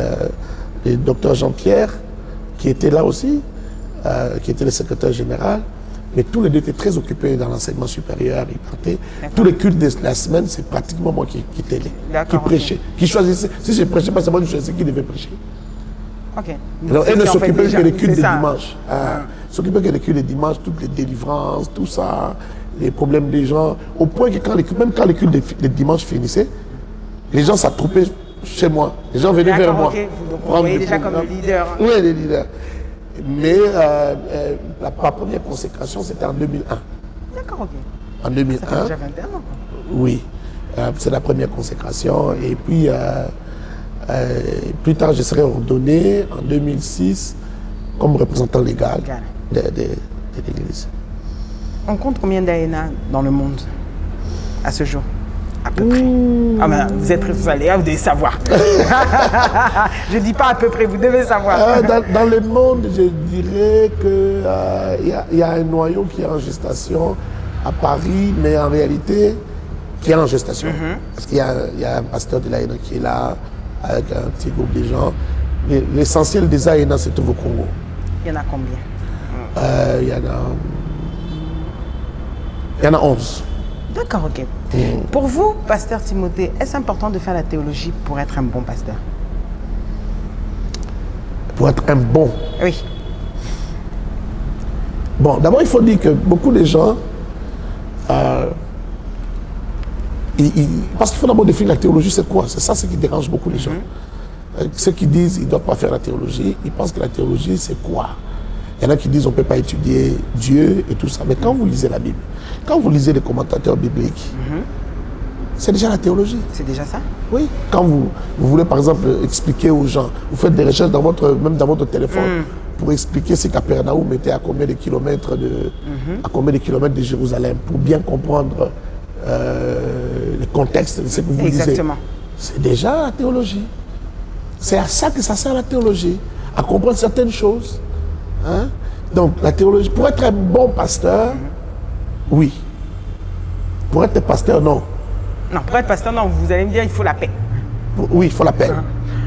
le docteur Jean-Pierre, qui était là aussi, qui était le secrétaire général. Mais tous les deux étaient très occupés dans l'enseignement supérieur, ils partaient. Tous les cultes de la semaine, c'est pratiquement moi qui étais là, qui prêchais, qui choisissais. Si je ne prêchais pas, c'est moi qui choisissais qui devait prêcher. Ok. Alors, elle ne s'occupait que des cultes des dimanches. S'occupait que des cultes des dimanches, toutes les délivrances, tout ça, les problèmes des gens. Au point que même quand les cultes des dimanches finissaient, les gens s'attroupaient chez moi. Les gens venaient vers moi. Donc vous voyez déjà comme le leader. Oui, le leader. Mais ma première consécration, c'était en 2001. D'accord, ok. En 2001. Ça fait déjà 21 ans. Oui. C'est la première consécration. Et puis, plus tard, je serai ordonné en 2006 comme représentant légal de l'Église. On compte combien d'AENA dans le monde à ce jour? À peu près. Ah ben, vous êtes vous devez savoir. Je ne dis pas à peu près, vous devez savoir. Dans le monde, je dirais qu'il y a un noyau qui est en gestation à Paris, mais en réalité, qui est en gestation. Parce qu'il y a un pasteur de l'AENA qui est là, avec un petit groupe de gens. L'essentiel des AENA se trouve au Congo. Il y en a combien? Il y en a 11. D'accord, ok. Pour vous, pasteur Timothée, est-ce important de faire la théologie pour être un bon pasteur? pour être un bon. Oui. Bon, d'abord, il faut dire que beaucoup de gens... parce qu'il faut d'abord définir la théologie, c'est quoi? C'est ça ce qui dérange beaucoup les gens. Ceux qui disent qu'ils ne doivent pas faire la théologie, ils pensent que la théologie, c'est quoi? Il y en a qui disent qu'on ne peut pas étudier Dieu et tout ça. Mais quand vous lisez la Bible, quand vous lisez les commentateurs bibliques, c'est déjà la théologie. C'est déjà ça? Oui. Quand vous voulez, par exemple, expliquer aux gens, vous faites des recherches même dans votre téléphone pour expliquer si Capernaum était à combien de kilomètres de Jérusalem, pour bien comprendre le contexte de ce que vous disiez. Exactement. C'est déjà la théologie. C'est à ça que ça sert la théologie, à comprendre certaines choses. Hein? Donc, la théologie, pour être un bon pasteur, oui. Pour être pasteur, non. Non, pour être pasteur, non, vous allez me dire il faut la paix. Oui, il faut la paix.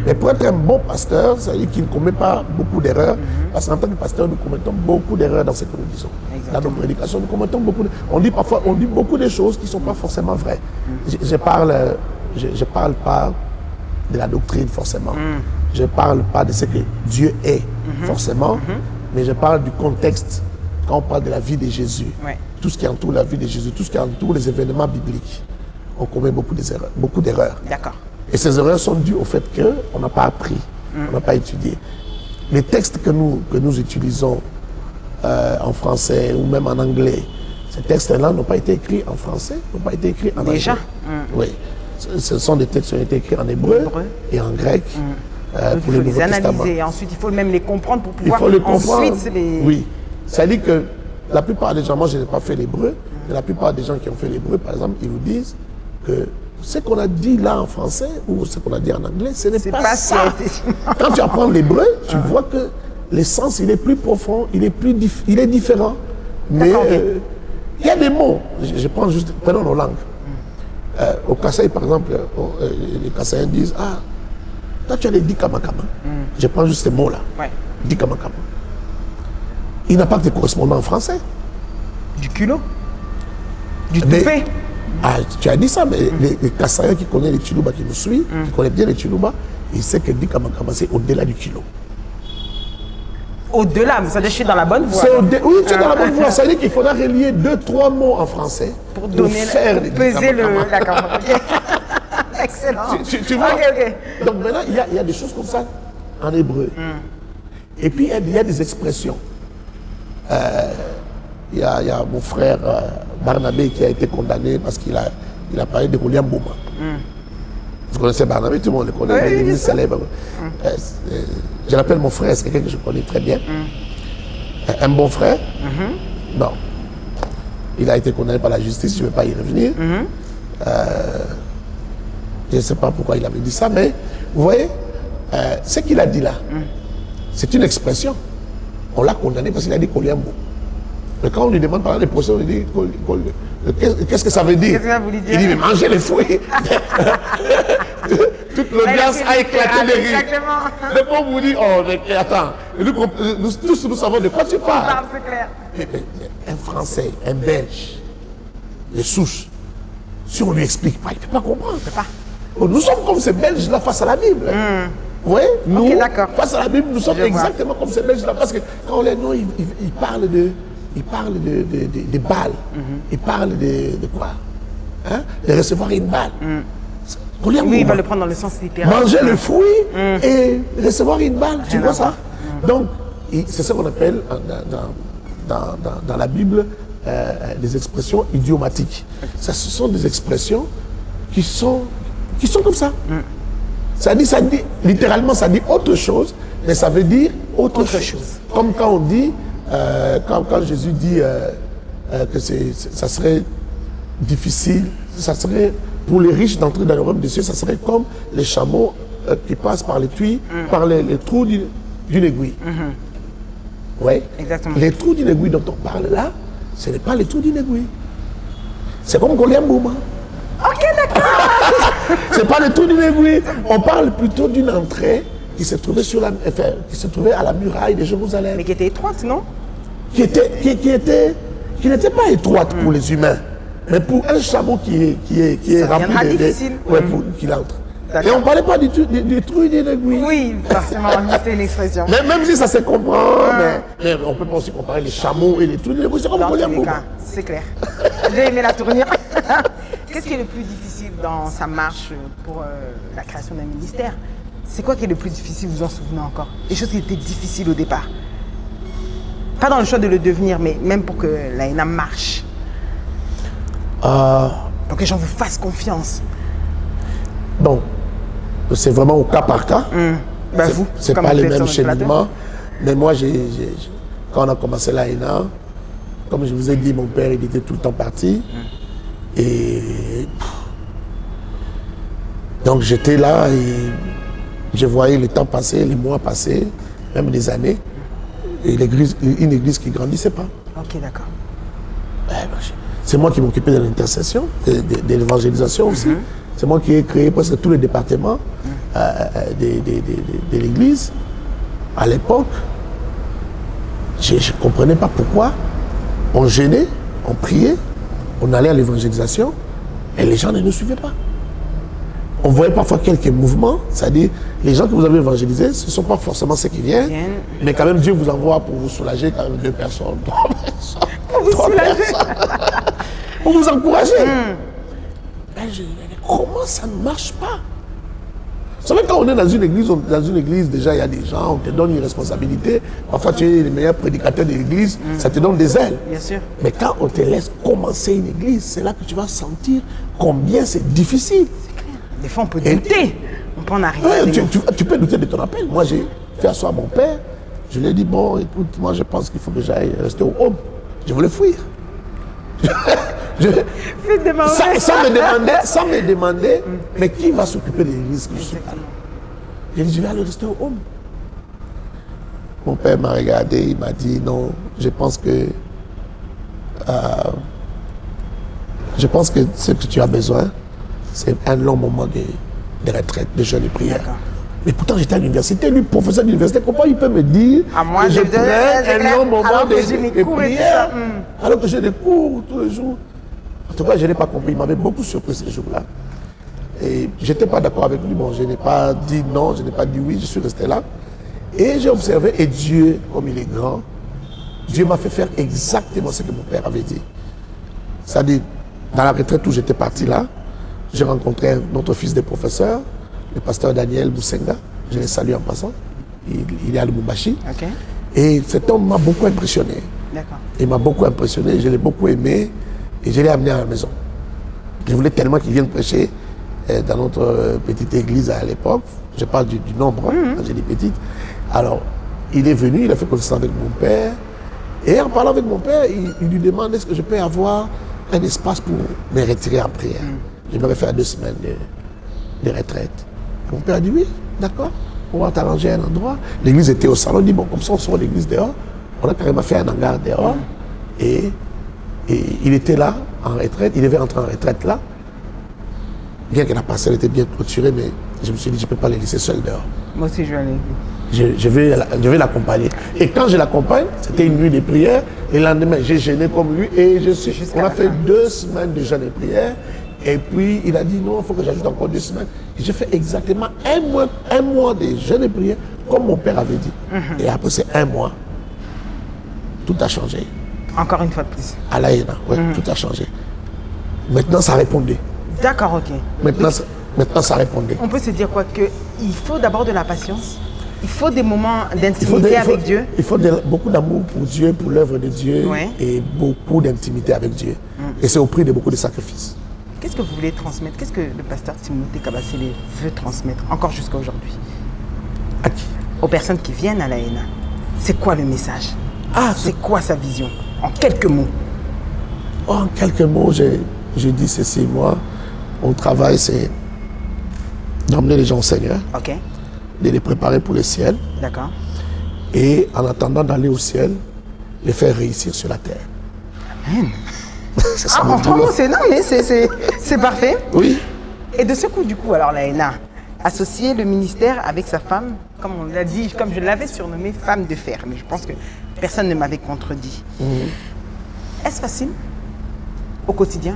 Mais pour être un bon pasteur, ça veut dire qu'il ne commet pas beaucoup d'erreurs. Parce qu'en tant que pasteur, nous commettons beaucoup d'erreurs dans ce que nous disons. Dans nos prédications, nous commettons beaucoup d'erreurs. On dit beaucoup de choses qui ne sont pas forcément vraies. Je parle pas de la doctrine forcément. Je ne parle pas de ce que Dieu est forcément. Mais je parle du contexte. Quand on parle de la vie de Jésus, tout ce qui entoure la vie de Jésus, tout ce qui entoure les événements bibliques, on commet beaucoup d'erreurs. D'accord. Et ces erreurs sont dues au fait qu'on n'a pas appris, on n'a pas étudié. Les textes que nous utilisons en français ou même en anglais, ces textes-là n'ont pas été écrits en français, n'ont pas été écrits en anglais. Déjà Oui. Ce sont des textes qui ont été écrits en hébreu et en grec. Il faut les analyser, ensuite il faut même les comprendre pour pouvoir ensuite les... Oui. C'est-à-dire que la plupart des gens, moi je n'ai pas fait l'hébreu, mais la plupart des gens qui ont fait l'hébreu, par exemple, ils vous disent que ce qu'on a dit là en français ou ce qu'on a dit en anglais, ce n'est pas ça. Quand tu apprends l'hébreu, tu vois que l'essence, il est plus profond, il est différent. Mais il y a des mots, je prends juste, prenons nos langues. Au Kasaï, par exemple, les Kasaïens disent, ah, toi tu as les dikamakama. Je prends juste ces mots-là. Dikamakama. Il n'a pas de correspondant en français. Du culot. Du toupé. Ah, tu as dit ça, mais les Kassaïens qui connaissent les Chiluba qui nous suivent, qui connaissent bien les Chiluba, ils savent que Dikamakama, c'est au-delà du kilo. Au-delà, ça veut dire que je suis dans la bonne voie. Oui, tu es dans la bonne voie. Ça veut dire qu'il faudra relier 2-3 mots en français pour faire les peser le... D'accord. Excellent. Tu vois Donc maintenant, il y a des choses comme ça en hébreu. Et puis, il y a des expressions. Il y a mon frère Barnabé qui a été condamné parce qu'il a parlé de William Bouma. Vous connaissez Barnabé, tout le monde le connaît, il est célèbre. Je l'appelle mon frère, c'est quelqu'un que je connais très bien. Un bon frère. Bon. Il a été condamné par la justice, je ne vais pas y revenir. Je ne sais pas pourquoi il avait dit ça, mais vous voyez, ce qu'il a dit là, c'est une expression. On l'a condamné parce qu'il a dit Koliambo. Mais quand on lui demande par les procès, on lui dit qu'est-ce que ça veut dire? Il dit mais mangez les fruits. Toute l'audience a éclaté de rire. Le pauvre vous dit oh mais attends, nous tous nous savons de quoi tu parles. Un Français, un Belge, les souches, si on lui explique pas, il ne peut pas comprendre. Nous sommes comme ces Belges là face à la Bible. Oui, nous, face à la Bible, nous sommes exactement comme ces Belges là parce que quand on les nomme, ils parlent de balles. Il parle de quoi? De recevoir une balle. Oui, il va le prendre dans le sens littéral. Manger le fruit et recevoir une balle. Tu vois ça? Donc, c'est ce qu'on appelle dans la Bible des expressions idiomatiques. Ce sont des expressions qui sont comme ça. Ça dit, littéralement, ça dit autre chose, mais ça veut dire autre chose. Comme quand on dit, quand Jésus dit que ça serait difficile, ça serait pour les riches d'entrer dans le royaume des cieux, ça serait comme les chameaux qui passent par les tuyaux, par les trous d'une aiguille. Oui. Exactement. Les trous d'une aiguille dont on parle là, ce n'est pas les trous d'une aiguille. C'est comme Goliath Bouma. Ok, d'accord. C'est pas le trou d'une aiguille. On parle plutôt d'une entrée qui se trouvait à la muraille de Jérusalem. Mais qui était étroite, non? Qui n'était pas étroite pour les humains, mais pour un chameau qui est rempli de... difficile. Ouais, pour qu'il entre. Et on ne parlait pas du truc des aiguilles. Oui, forcément, c'est une expression. Même si ça se comprend, mais on peut pas aussi comparer les chameaux et les trucs des aiguilles. C'est comme Dans on tous les cas, c'est clair. J'ai aimé la tournure. Qu'est-ce qui est le plus difficile dans sa marche pour la création d'un ministère? C'est quoi qui est le plus difficile, vous vous en souvenez encore? Les choses qui étaient difficiles au départ. Pas dans le choix de le devenir, mais même pour que l'AENA marche. Pour que les gens vous fassent confiance. Bon, c'est vraiment au cas par cas. Ben vous, c'est comme pas vous les êtes mêmes sur notre cheminements. Mais moi, quand on a commencé l'AENA, comme je vous ai dit, mon père, il était tout le temps parti. Et donc j'étais là et je voyais le temps passer, les mois passer, même les années. Et une église qui ne grandissait pas. Ok, d'accord. C'est moi qui m'occupais de l'intercession, de l'évangélisation aussi. C'est moi qui ai créé presque tous les départements de l'église. À l'époque, je ne comprenais pas pourquoi on jeûnait, on priait, on allait à l'évangélisation et les gens ne nous suivaient pas. On voyait parfois quelques mouvements, c'est-à-dire les gens que vous avez évangélisés, ce ne sont pas forcément ceux qui viennent, mais quand même Dieu vous envoie pour vous soulager quand même 2 personnes, 3 personnes. Pour vous soulager. Pour vous encourager. Mais comment ça ne marche pas? Vous savez, quand on est dans une église, déjà il y a des gens, on te donne une responsabilité. Parfois tu es le meilleur prédicateur de l'église, ça te donne des ailes. Bien sûr. Mais quand on te laisse commencer une église, c'est là que tu vas sentir combien c'est difficile. Des fois, on peut douter. On peut en arriver. Ouais, tu peux douter de ton appel. Moi, j'ai fait asseoir mon père. Je lui ai dit, bon, écoute, moi, je pense qu'il faut que j'aille rester au home. Je voulais fuir. Sans me demander, mais qui va s'occuper de l'église que je suis là? J'ai dit, je vais aller rester au home. Mon père m'a regardé, il m'a dit, non, je pense que ce que tu as besoin, c'est un long moment de retraite, de jeûne et prière. Mais pourtant, j'étais à l'université, lui, professeur d'université, comment il peut me dire que je prends un long moment de prière alors que j'ai des cours tous les jours? En tout cas, je n'ai pas compris. Il m'avait beaucoup surpris ces jours-là. Et je n'étais pas d'accord avec lui. Bon, je n'ai pas dit non, je n'ai pas dit oui, je suis resté là. Et j'ai observé, et Dieu, comme il est grand, Dieu m'a fait faire exactement ce que mon père avait dit. C'est-à-dire, dans la retraite où j'étais parti là, j'ai rencontré notre fils de professeur, le pasteur Daniel Boussenga. Je le salue en passant. Il est à Lubumbashi. Okay. Et cet homme m'a beaucoup impressionné. Il m'a beaucoup impressionné, je l'ai beaucoup aimé et je l'ai amené à la maison. Je voulais tellement qu'il vienne prêcher dans notre petite église à l'époque. Je parle du nombre, quand j'ai dit petite. Alors, il est venu, il a fait connaissance avec mon père. Et en parlant avec mon père, il lui demande est-ce que je peux avoir un espace pour me retirer en prière. J'aimerais faire 2 semaines de retraite. Mon père a dit oui, d'accord, on va t'arranger un endroit. L'église était au salon, on dit bon, comme ça on sort l'église dehors. On a carrément fait un hangar dehors. Et il était là, en retraite, il devait rentrer en retraite là. Bien que la parcelle était bien clôturée, mais je me suis dit je ne peux pas les laisser seuls dehors. Moi aussi je vais aller. Je vais l'accompagner. Et quand je l'accompagne, c'était une nuit de prière. Et le lendemain, j'ai jeûné comme lui. Et on a fait 2 semaines de jeûne et prière. Et puis, il a dit non, il faut que j'ajoute encore 2 semaines. J'ai fait exactement un mois de jeûne et prière, comme mon père avait dit. Et après ces 1 mois, tout a changé. Encore une fois de plus. À l'AENA, oui, tout a changé. Maintenant, ça répondait. D'accord, ok. Maintenant, ça répondait. On peut se dire quoi? Qu'il faut d'abord de la patience. Il faut des moments d'intimité avec Dieu. Il faut beaucoup d'amour pour Dieu, pour l'œuvre de Dieu, et beaucoup d'intimité avec Dieu. Et c'est au prix de beaucoup de sacrifices. Qu'est-ce que vous voulez transmettre? Qu'est-ce que le pasteur Timothée Kabasele veut transmettre encore jusqu'à aujourd'hui? À qui? Aux personnes qui viennent à l'AENA. C'est quoi le message? C'est quoi sa vision? En quelques mots. En quelques mots, je dis ceci, moi, mon travail, c'est d'emmener les gens au Seigneur. Ok. De les préparer pour le ciel. D'accord. Et en attendant d'aller au ciel, les faire réussir sur la terre. Amen. En 3 mots, c'est parfait. Oui. Et de ce coup, du coup, alors l'AENA, associer le ministère avec sa femme, comme on l'a dit, comme je l'avais surnommée femme de fer, mais je pense que personne ne m'avait contredit. Est-ce facile au quotidien?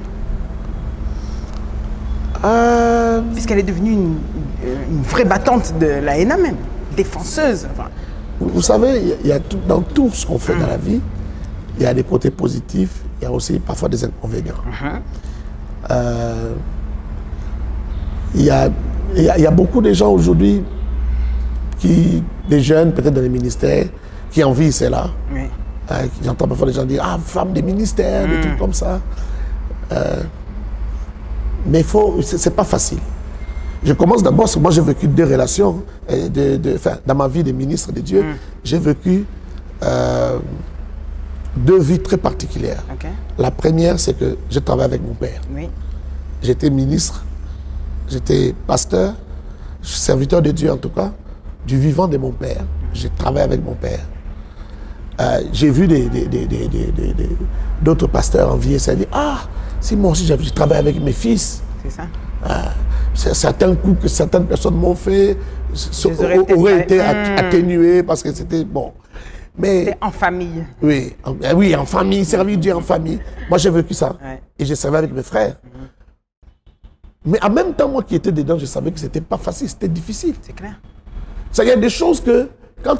Puisqu'elle est devenue une vraie battante de la HENA même, défenseuse. Enfin. Vous savez, il y a dans tout ce qu'on fait dans la vie, il y a des côtés positifs, il y a aussi parfois des inconvénients. Il y a beaucoup de gens aujourd'hui, des jeunes peut-être dans les ministères, qui envient cela. Oui. J'entends parfois les gens dire « Ah, femme des ministères », des trucs comme ça. Mais c'est pas facile. Je commence d'abord, parce que moi j'ai vécu 2 relations, dans ma vie de ministre de Dieu, j'ai vécu 2 vies très particulières. Okay. La première, c'est que je travaillais avec mon père. Oui. J'étais ministre, j'étais pasteur, serviteur de Dieu en tout cas, du vivant de mon père. J'ai travaillé avec mon père. J'ai vu d'autres pasteurs envier ça, dire « Ah, si moi aussi j'ai travaillé avec mes fils. » C'est ça. Certains coups que certaines personnes m'ont fait auraient été atténués parce que c'était bon. Mais c'était en famille. Oui, en famille, servir Dieu en famille. Moi j'ai vécu ça. Ouais. Et j'ai servi avec mes frères. Mais en même temps, moi qui étais dedans, je savais que c'était pas facile, c'était difficile. C'est clair. Ça, il y a des choses que quand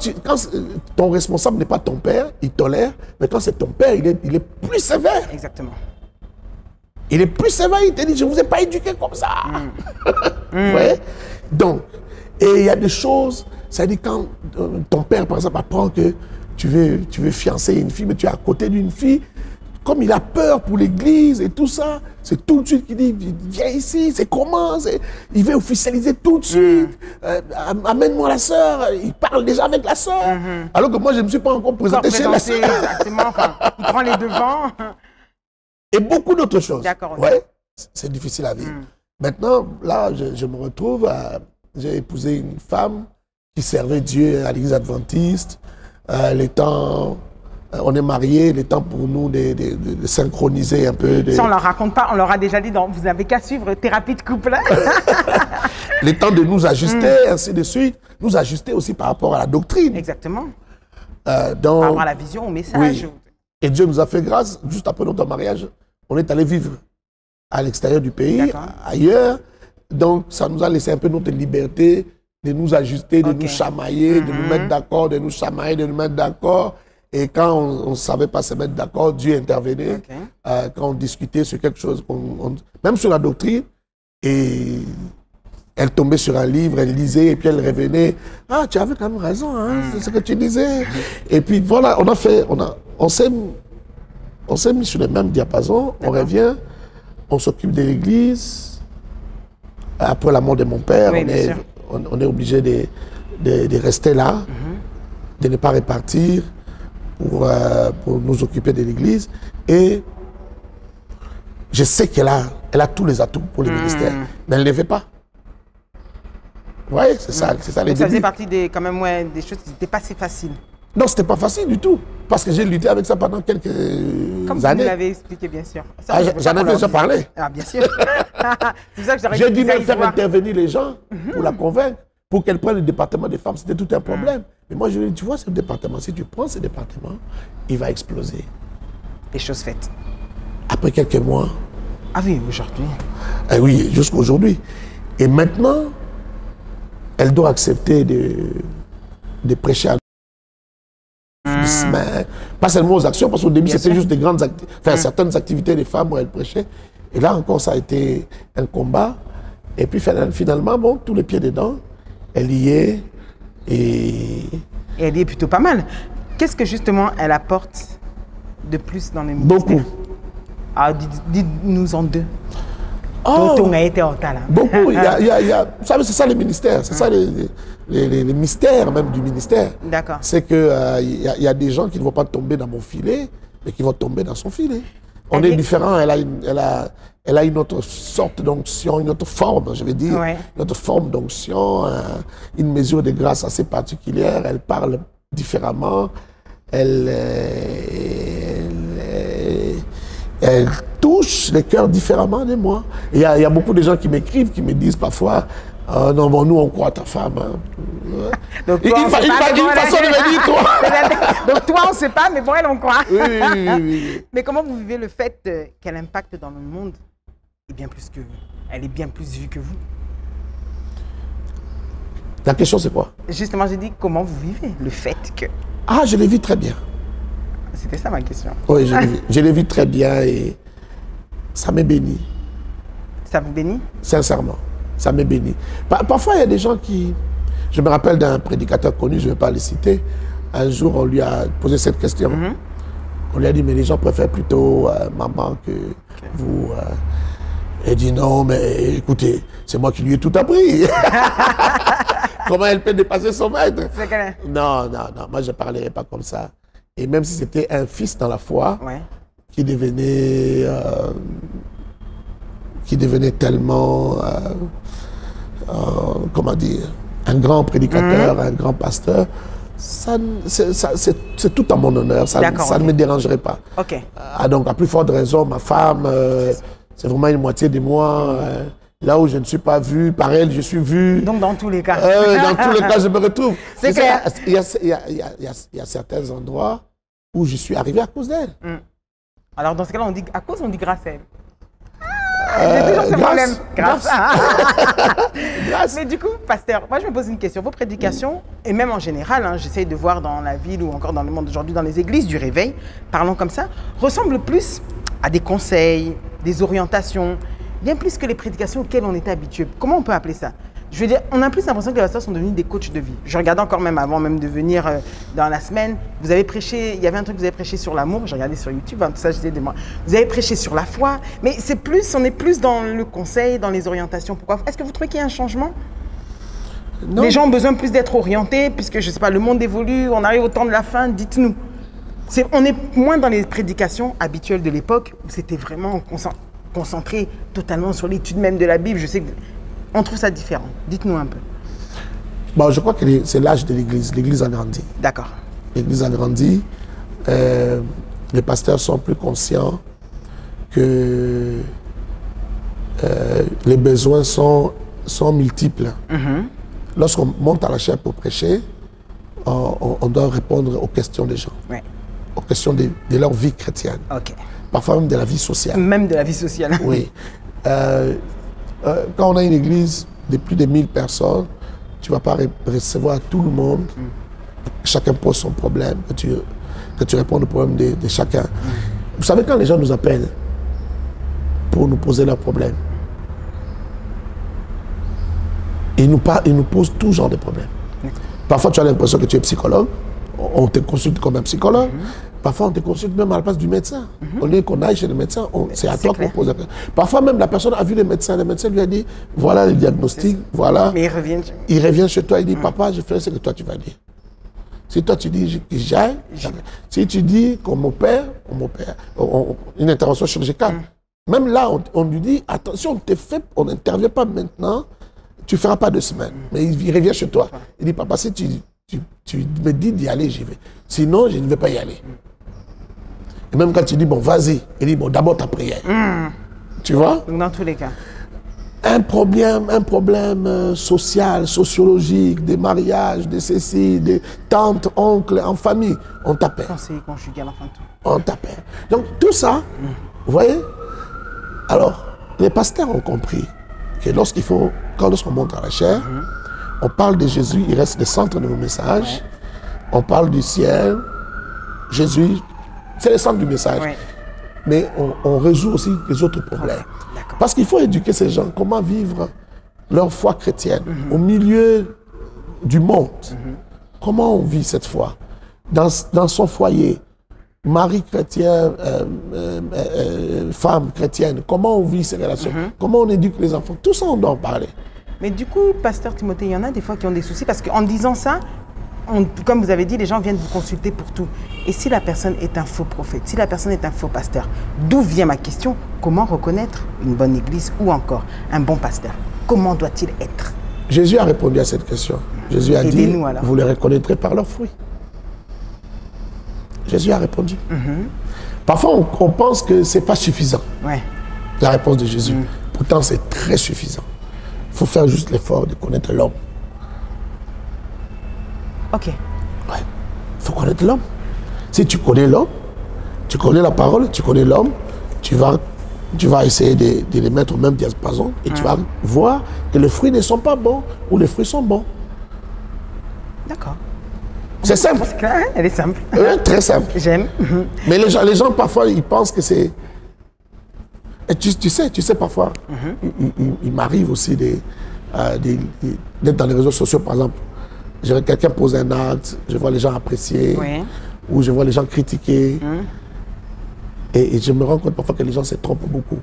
ton responsable n'est pas ton père, il tolère, mais quand c'est ton père, il est plus sévère. Exactement. Il est plus sévère, il te dit, je ne vous ai pas éduqué comme ça. Vous voyez? Donc, et il y a des choses, ça dit quand ton père, par exemple, apprend que tu veux fiancer une fille, mais tu es à côté d'une fille, comme il a peur pour l'église et tout ça, c'est tout de suite qu'il dit, viens ici, c'est comment? Il veut officialiser tout de suite. Amène-moi la sœur. Il parle déjà avec la sœur. Alors que moi, je ne me suis pas encore présenté chez la sœur. Exactement, enfin, il prend les devants. Et beaucoup d'autres choses. D'accord. Ouais, c'est difficile à vivre. Maintenant, là, je me retrouve, j'ai épousé une femme qui servait Dieu à l'église adventiste. Les temps, on est mariés, le temps pour nous de synchroniser un peu. Ça, on ne leur raconte pas, on leur a déjà dit, donc, vous n'avez qu'à suivre thérapie de couple. Le temps de nous ajuster, ainsi de suite. Nous ajuster aussi par rapport à la doctrine. Exactement. Par rapport à la vision, au message. Oui. Et Dieu nous a fait grâce, juste après notre mariage, on est allé vivre à l'extérieur du pays, ailleurs. Donc, ça nous a laissé un peu notre liberté de nous ajuster, de nous chamailler, de nous mettre d'accord, de nous chamailler, de nous mettre d'accord. Et quand on ne savait pas se mettre d'accord, Dieu intervenait. Quand on discutait sur quelque chose, même sur la doctrine, et elle tombait sur un livre, elle lisait, et puis elle revenait. Ah, tu avais quand même raison, hein, c'est ce que tu disais. Et puis voilà, on s'est mis sur le même diapason, on revient, on s'occupe de l'église. Après la mort de mon père, on est obligé de rester là, de ne pas repartir pour nous occuper de l'église. Et je sais qu'elle a tous les atouts pour le ministère, mais elle ne le fait pas. Oui, c'est ça les débuts. Ça faisait partie quand même, des choses qui n'étaient pas si faciles. Non, c'était pas facile du tout. Parce que j'ai lutté avec ça pendant quelques années. Comme vous l'avez expliqué, bien sûr. J'en avais déjà parlé. Ah, bien sûr. J'ai dû même faire intervenir les gens pour la convaincre, pour qu'elle prenne le département des femmes. C'était tout un problème. Mais moi, je lui ai dit, tu vois, ce département, si tu prends ce département, il va exploser. Les choses faites. Après quelques mois. Ah oui, aujourd'hui. Oui, jusqu'à aujourd'hui. Et maintenant, elle doit accepter de prêcher à pas seulement aux actions, parce qu'au début c'était juste des grandes certaines activités des femmes où elle prêchait. Et là encore, ça a été un combat. Et puis finalement, bon, tous les pieds dedans, elle y est. Et elle y est plutôt pas mal. Qu'est-ce que justement elle apporte de plus dans les ministères? Beaucoup. Alors, dites-nous en 2. Oh, beaucoup. Vous savez, c'est ça les ministères. C'est ça les mystères même du ministère. D'accord. C'est qu'il y a des gens qui ne vont pas tomber dans mon filet, mais qui vont tomber dans son filet. On est différents. Elle a une autre sorte d'onction, une autre forme, je vais dire. Ouais. Une autre forme d'onction, une mesure de grâce assez particulière. Elle parle différemment. Elle touche les cœurs différemment de moi. Il y a beaucoup de gens qui m'écrivent, qui me disent parfois non, bon, nous on croit à ta femme. Hein. Donc, toi, une façon de me dire, toi. Donc toi on ne sait pas, mais bon, elle on croit. Oui. Mais comment vous vivez le fait qu'elle impacte dans le monde est bien plus que vous. Elle est bien plus vue que vous. La question, c'est quoi? Justement, j'ai dit comment vous vivez le fait que... Ah, je l'ai vu très bien. C'était ça ma question. Oui, je l'ai vu très bien et ça m'est béni. Ça vous bénit? Sincèrement, ça m'est béni. Parfois, il y a des gens qui... Je me rappelle d'un prédicateur connu, je ne vais pas le citer. Un jour, on lui a posé cette question. On lui a dit, mais les gens préfèrent plutôt maman que vous. Elle dit, non, mais écoutez, c'est moi qui lui ai tout appris. Comment elle peut dépasser son maître? Non, moi je ne parlerai pas comme ça. Et même si c'était un fils dans la foi, qui devenait tellement, comment dire, un grand prédicateur, un grand pasteur, c'est tout à mon honneur, ça ne me dérangerait pas. Donc, à plus forte raison, ma femme, c'est vraiment une moitié de moi. Là où je ne suis pas vu, par elle, je suis vu. Donc, dans tous les cas. Dans tous les cas, je me retrouve. C'est clair. Il y a certains endroits où je suis arrivé à cause d'elle. Alors, dans ce cas-là, on dit à cause, on dit grâce à elle. J'ai toujours ce problème. Grâce. Mais du coup, pasteur, moi je me pose une question. Vos prédications, et même en général, j'essaye de voir dans la ville ou encore dans le monde aujourd'hui, dans les églises du réveil, parlons comme ça, ressemblent plus à des conseils, des orientations, bien plus que les prédications auxquelles on était habitué. Comment on peut appeler ça? Je veux dire, on a plus l'impression que les pasteurs sont devenus des coachs de vie. Je regardais encore même avant même de venir dans la semaine. Vous avez prêché, il y avait un truc que vous avez prêché sur l'amour. Je regardais sur YouTube, tout ça, je disais de moi. Vous avez prêché sur la foi, mais c'est plus, on est plus dans le conseil, dans les orientations. Pourquoi? Est-ce que vous trouvez qu'il y a un changement? Non. Les gens ont besoin plus d'être orientés, puisque je sais pas, le monde évolue, on arrive au temps de la fin. Dites-nous. On est moins dans les prédications habituelles de l'époque où c'était vraiment concentré totalement sur l'étude même de la Bible. Je sais que on trouve ça différent. Dites-nous un peu. Bon, je crois que c'est l'âge de l'Église. L'Église a grandi. D'accord. L'Église a grandi. Les pasteurs sont plus conscients que les besoins sont multiples. Lorsqu'on monte à la chaire pour prêcher, on doit répondre aux questions des gens. Aux questions de leur vie chrétienne. Parfois même de la vie sociale. Même de la vie sociale. Oui. Quand on a une église de plus de 1000 personnes, tu ne vas pas recevoir tout le monde. Chacun pose son problème, que tu réponds au problème de chacun. Vous savez, quand les gens nous appellent pour nous poser leurs problèmes, ils nous posent tout genre de problèmes. Parfois, tu as l'impression que tu es psychologue. On te consulte comme un psychologue. Parfois, on te consulte même à la place du médecin. Au lieu qu'on aille chez le médecin, c'est à toi qu'on pose la question. Parfois, même la personne a vu le médecin lui a dit, voilà le diagnostic, voilà. Mais il revient chez toi, il dit, papa, je fais ce que toi tu vas dire. Si toi tu dis que j'aille, si tu dis qu'on m'opère, une intervention chirurgicale. Même là, on lui dit, attention, on n'intervient pas maintenant, tu ne feras pas 2 semaines. Mais il revient chez toi. Il dit, papa, si tu me dis d'y aller, j'y vais. Sinon, je ne vais pas y aller. Et même quand tu dis, bon, vas-y, il dit, bon, d'abord ta prière. Tu vois? Dans tous les cas. Un problème social, sociologique, des mariages, de ceci, des tantes, oncles, en famille, on t'appelle. Conseiller conjugal, enfin tout. On t'appelle. Donc, tout ça, vous voyez? Alors, les pasteurs ont compris que lorsqu'on monte à la chaire, on parle de Jésus, il reste le centre de nos messages. On parle du ciel. Jésus, c'est le centre du message. Mais on résout aussi les autres problèmes. Parce qu'il faut éduquer ces gens comment vivre leur foi chrétienne au milieu du monde. Comment on vit cette foi? Dans son foyer, mari chrétien, femme chrétienne, comment on vit ces relations? Comment on éduque les enfants? Tout ça, on doit en parler. Mais du coup, pasteur Timothée, il y en a des fois qui ont des soucis parce qu'en disant ça, comme vous avez dit, les gens viennent vous consulter pour tout. Et si la personne est un faux prophète, si la personne est un faux pasteur, d'où vient ma question? Comment reconnaître une bonne église ou encore un bon pasteur? Comment doit-il être? Jésus a répondu à cette question. Jésus a dit, vous les reconnaîtrez par leurs fruits. Jésus a répondu. Parfois, on pense que ce n'est pas suffisant, la réponse de Jésus. Pourtant, c'est très suffisant. Il faut faire juste l'effort de connaître l'homme. Il faut connaître l'homme. Si tu connais l'homme, tu connais la parole, tu connais l'homme, tu vas tu vas essayer de les mettre au même diapason et tu vas voir que les fruits ne sont pas bons ou les fruits sont bons. D'accord. C'est simple. C'est clair, hein? Elle est simple. Très simple. J'aime. Mais les gens, parfois, ils pensent que c'est... Et tu sais, parfois, il m'arrive aussi d'être dans les réseaux sociaux, par exemple. Quelqu'un pose un acte, je vois les gens apprécier, ou je vois les gens critiquer. Et je me rends compte parfois que les gens se trompent beaucoup.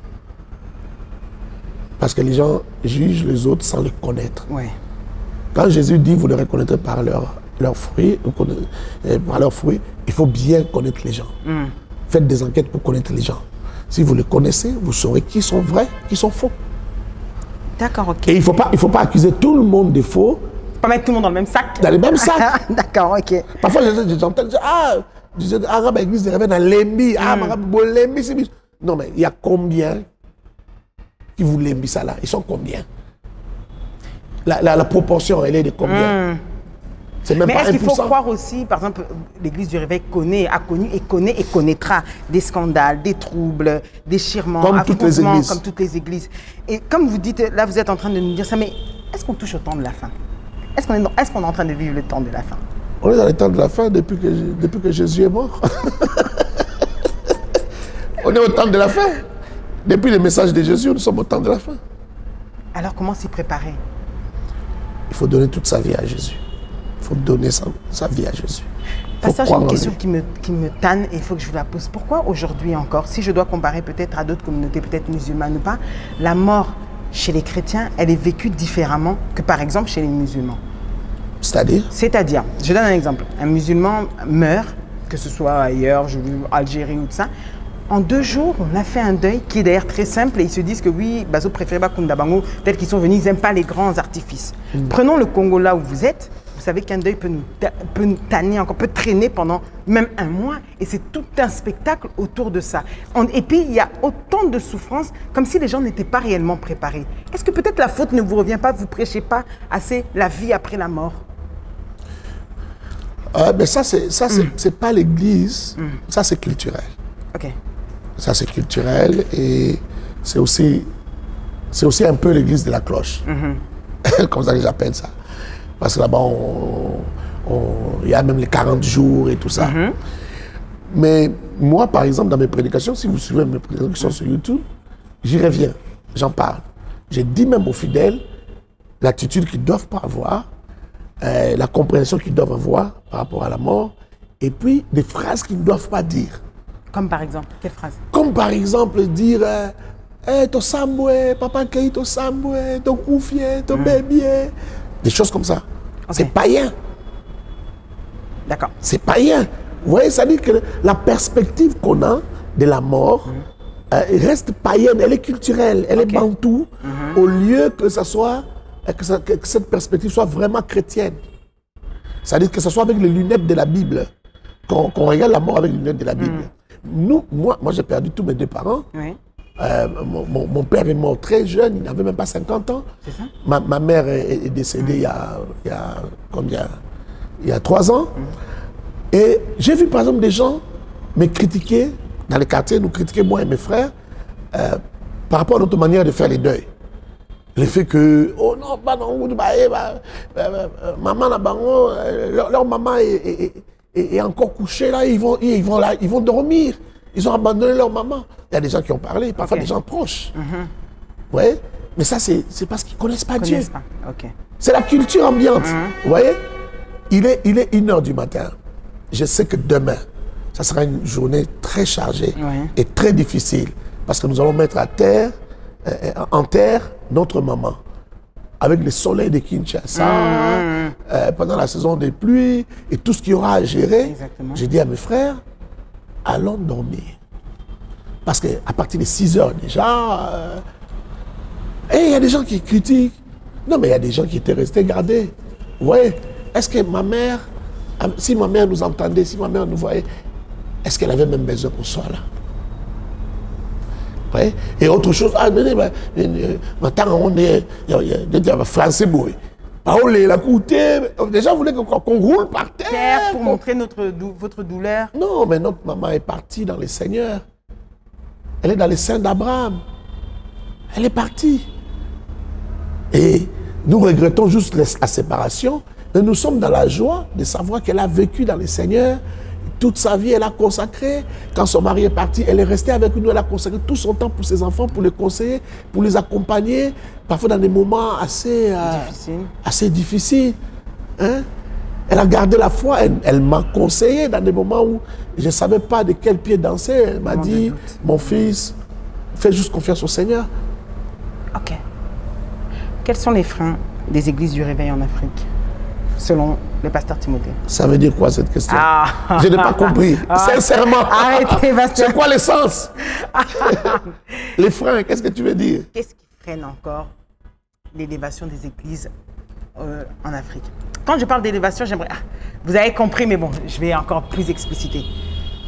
Parce que les gens jugent les autres sans les connaître. Quand Jésus dit, vous les reconnaîtrez par leurs fruits, il faut bien connaître les gens. Faites des enquêtes pour connaître les gens. Si vous les connaissez, vous saurez qui sont vrais, qui sont faux. D'accord, ok. Et il faut pas accuser tout le monde de faux. Pas mettre tout le monde dans le même sac. Dans le même sac. D'accord, ok. Parfois, j'entends dire, arabe église de dans Lembi, Lembi, c'est... Non, mais il y a combien qui vous Lembi ça là? Ils sont combien? La proportion, elle est de combien? C'est même mais pas 1%. est-ce qu'il faut croire aussi, par exemple, l'église du réveil a connu et connaîtra des scandales, des troubles, déchirements, comme toutes les églises. Comme toutes les églises. Et comme vous dites, là vous êtes en train de nous dire ça, mais est-ce qu'on touche au temps de la fin? Est-ce qu'on est en train de vivre le temps de la fin? On est dans le temps de la fin depuis que Jésus est mort. On est au temps de la fin. Depuis le message de Jésus, nous sommes au temps de la fin. Alors comment s'y préparer? Il faut donner toute sa vie à Jésus. Il faut donner sa vie à Jésus. Pasteur, j'ai une question qui me tanne et il faut que je vous la pose. Pourquoi aujourd'hui encore, si je dois comparer peut-être à d'autres communautés, peut-être musulmanes ou pas, la mort chez les chrétiens, elle est vécue différemment que par exemple chez les musulmans? C'est-à-dire? C'est-à-dire, je donne un exemple. Un musulman meurt, que ce soit ailleurs, Algérie ou tout ça. En 2 jours, on a fait un deuil qui est d'ailleurs très simple et ils se disent que oui, Bazo préfère Bakunda Bango, peut-être qu'ils sont venus, ils n'aiment pas les grands artifices. Prenons le Congo là où vous êtes. Vous savez qu'un deuil peut nous tanner encore, peut traîner pendant même 1 mois. Et c'est tout un spectacle autour de ça. Et puis, il y a autant de souffrances, comme si les gens n'étaient pas réellement préparés. Est-ce que peut-être la faute ne vous revient pas, vous ne prêchez pas assez la vie après la mort? Mais ça, c'est pas l'église, ça c'est culturel. Ok. Ça c'est culturel et c'est aussi un peu l'église de la cloche. Comme ça que j'appelle ça. Parce que là-bas, il y a même les 40 jours et tout ça. Mais moi, par exemple, dans mes prédications, si vous suivez mes prédications sur YouTube, j'y reviens, j'en parle. J'ai dit même aux fidèles l'attitude qu'ils ne doivent pas avoir, la compréhension qu'ils doivent avoir par rapport à la mort, et puis des phrases qu'ils ne doivent pas dire. Comme par exemple, quelle phrase? Comme par exemple dire to sambwe, papa kei to sambwe, to koufie, to bébé. Des choses comme ça. Okay. C'est païen. D'accord. C'est païen. Vous voyez, ça dit que la perspective qu'on a de la mort reste païenne, elle est culturelle, elle est bantou, au lieu que ça soit, que cette perspective soit vraiment chrétienne. C'est-à-dire que ce soit avec les lunettes de la Bible, qu'on regarde la mort avec les lunettes de la Bible. Moi j'ai perdu tous mes 2 parents. Oui. Mon père est mort très jeune, il n'avait même pas 50 ans. C'est ça? Ma mère est décédée il y a 3 ans. Et j'ai vu par exemple des gens me critiquer, dans les quartiers, nous critiquer moi et mes frères, par rapport à notre manière de faire les deuils. Le fait que, oh non, maman, leur maman est encore couchée là, ils vont dormir. Ils ont abandonné leur maman. Il y a des gens qui ont parlé, parfois des gens proches. Vous voyez? Mais ça, c'est parce qu'ils ne connaissent pas Dieu. C'est la culture ambiante. Vous voyez? Il est 1h du matin. Je sais que demain, ça sera une journée très chargée et très difficile. Parce que nous allons mettre en terre notre maman. Avec le soleil de Kinshasa, pendant la saison des pluies et tout ce qu'il y aura à gérer. J'ai dit à mes frères, allons dormir. Parce qu'à partir de 6 heures déjà, il y a des gens qui critiquent. Non, mais il y a des gens qui étaient restés gardés. Vous voyez, est-ce que ma mère, si ma mère nous entendait, si ma mère nous voyait, est-ce qu'elle avait même besoin qu'on soit là? Ouais. Et autre chose, maintenant on est français boy. Déjà, vous voulez qu'on roule par terre pour montrer votre douleur. Non, mais notre maman est partie dans le Seigneur. Elle est dans les seins d'Abraham. Elle est partie. Et nous regrettons juste la séparation, mais nous sommes dans la joie de savoir qu'elle a vécu dans le Seigneur. Toute sa vie, elle a consacré. Quand son mari est parti, elle est restée avec nous. Elle a consacré tout son temps pour ses enfants, pour les conseiller, pour les accompagner, parfois dans des moments assez difficiles. Hein? Elle a gardé la foi. Elle m'a conseillé dans des moments où je ne savais pas de quel pied danser. Elle m'a dit, mon fils, fais juste confiance au Seigneur. Ok. Quels sont les freins des églises du réveil en Afrique, selon le pasteur Timothée? Ça veut dire quoi cette question? Je n'ai pas compris. Sincèrement. Arrêtez, pasteur. C'est quoi l'essence? Les freins, qu'est-ce que tu veux dire? Qu'est-ce qui freine encore l'élévation des églises en Afrique? Quand je parle d'élévation, j'aimerais... vous avez compris, mais bon, je vais encore plus expliciter.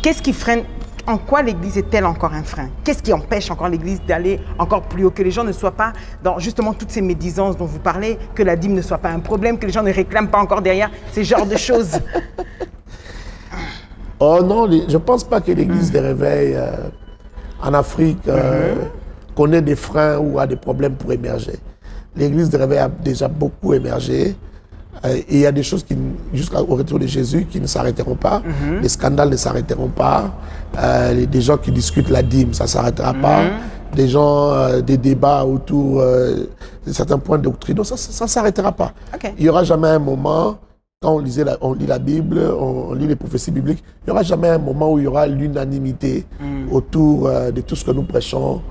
Qu'est-ce qui freine? En quoi l'église est-elle encore un frein? Qu'est-ce qui empêche encore l'église d'aller encore plus haut? Que les gens ne soient pas dans justement toutes ces médisances dont vous parlez, que la dîme ne soit pas un problème, que les gens ne réclament pas encore derrière ces genres de choses. Oh non, je ne pense pas que l'église des réveils en Afrique connaît des freins ou a des problèmes pour émerger. L'église des réveils a déjà beaucoup émergé. Et il y a des choses qui, jusqu'au retour de Jésus, qui ne s'arrêteront pas. Les scandales ne s'arrêteront pas. Des gens qui discutent la dîme, ça ne s'arrêtera pas. Des gens, des débats autour de certains points de doctrine, ça ne s'arrêtera pas. Okay. Il n'y aura jamais un moment, quand on lit la Bible, on lit les prophéties bibliques, il n'y aura jamais un moment où il y aura l'unanimité autour de tout ce que nous prêchons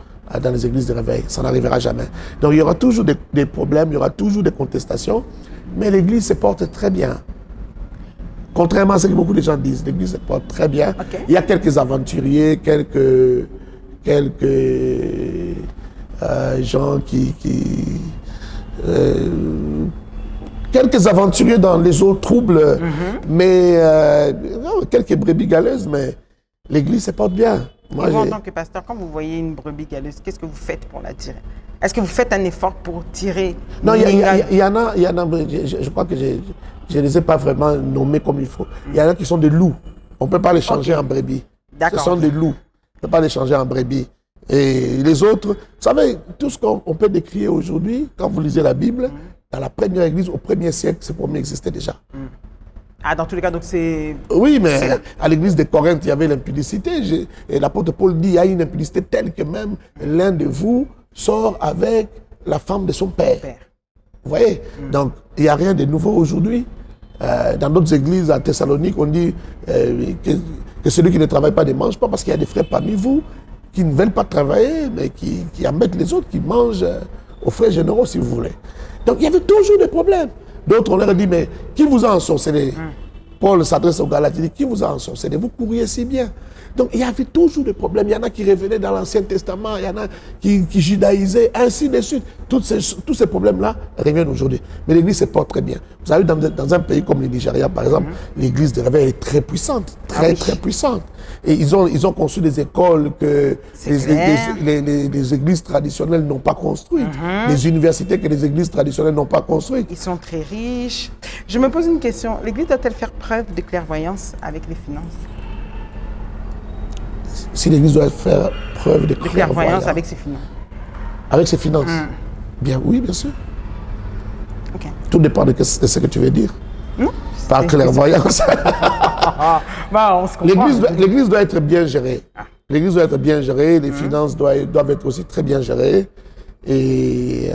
dans les églises de réveil. Ça n'arrivera jamais. Donc il y aura toujours des problèmes, il y aura toujours des contestations. Mais l'église se porte très bien. Contrairement à ce que beaucoup de gens disent, l'église se porte très bien. Okay. Il y a quelques aventuriers, quelques gens quelques aventuriers dans les eaux troubles, mais quelques brebis galeuses, mais l'église se porte bien. Moi, en tant que pasteur, quand vous voyez une brebis galeuse, qu'est-ce que vous faites pour la tirer? Est-ce que vous faites un effort pour tirer? Non, il y en a, je crois que je ne les ai pas vraiment nommés comme il faut. Il y en a qui sont des loups. On ne peut pas les changer en brebis. Ce sont des loups. On ne peut pas les changer en brebis. Et les autres, vous savez, tout ce qu'on peut décrire aujourd'hui, quand vous lisez la Bible, dans la première église, au 1er siècle, ce premier existait déjà. Ah, dans tous les cas, donc c'est... Oui, mais à l'église de Corinthe, il y avait l'impudicité. Et l'apôtre Paul dit, il y a une impudicité telle que même l'un de vous sort avec la femme de son père. Vous voyez? Donc, il n'y a rien de nouveau aujourd'hui. Dans d'autres églises, à Thessalonique, on dit que celui qui ne travaille pas ne mange pas, parce qu'il y a des frères parmi vous qui ne veulent pas travailler, mais qui embêtent les autres, qui mangent aux frais généraux, si vous voulez. Donc, il y avait toujours des problèmes. D'autres, on leur dit, mais qui vous a ensorcelé? Paul s'adresse aux Galates, il dit, qui vous a ensorcelé? Vous courriez si bien. Donc, il y avait toujours des problèmes. Il y en a qui revenaient dans l'Ancien Testament, il y en a qui judaïsaient, ainsi de suite. Tous ces problèmes-là reviennent aujourd'hui. Mais l'Église se porte très bien. Vous savez, dans un pays comme le Nigeria, par exemple, l'Église de réveil est très puissante, très puissante. Et ils ont conçu des écoles que les églises traditionnelles n'ont pas construites. Des universités que les églises traditionnelles n'ont pas construites. Ils sont très riches. Je me pose une question. L'Église doit-elle faire preuve de clairvoyance avec les finances? Si l'Église doit faire preuve de clairvoyance avec ses finances. Avec ses finances. Bien, oui, bien sûr. Okay. Tout dépend de ce que tu veux dire. Par clairvoyance. On se comprend. L'Église doit être bien gérée. L'Église doit être bien gérée, les finances doivent être aussi très bien gérées. Et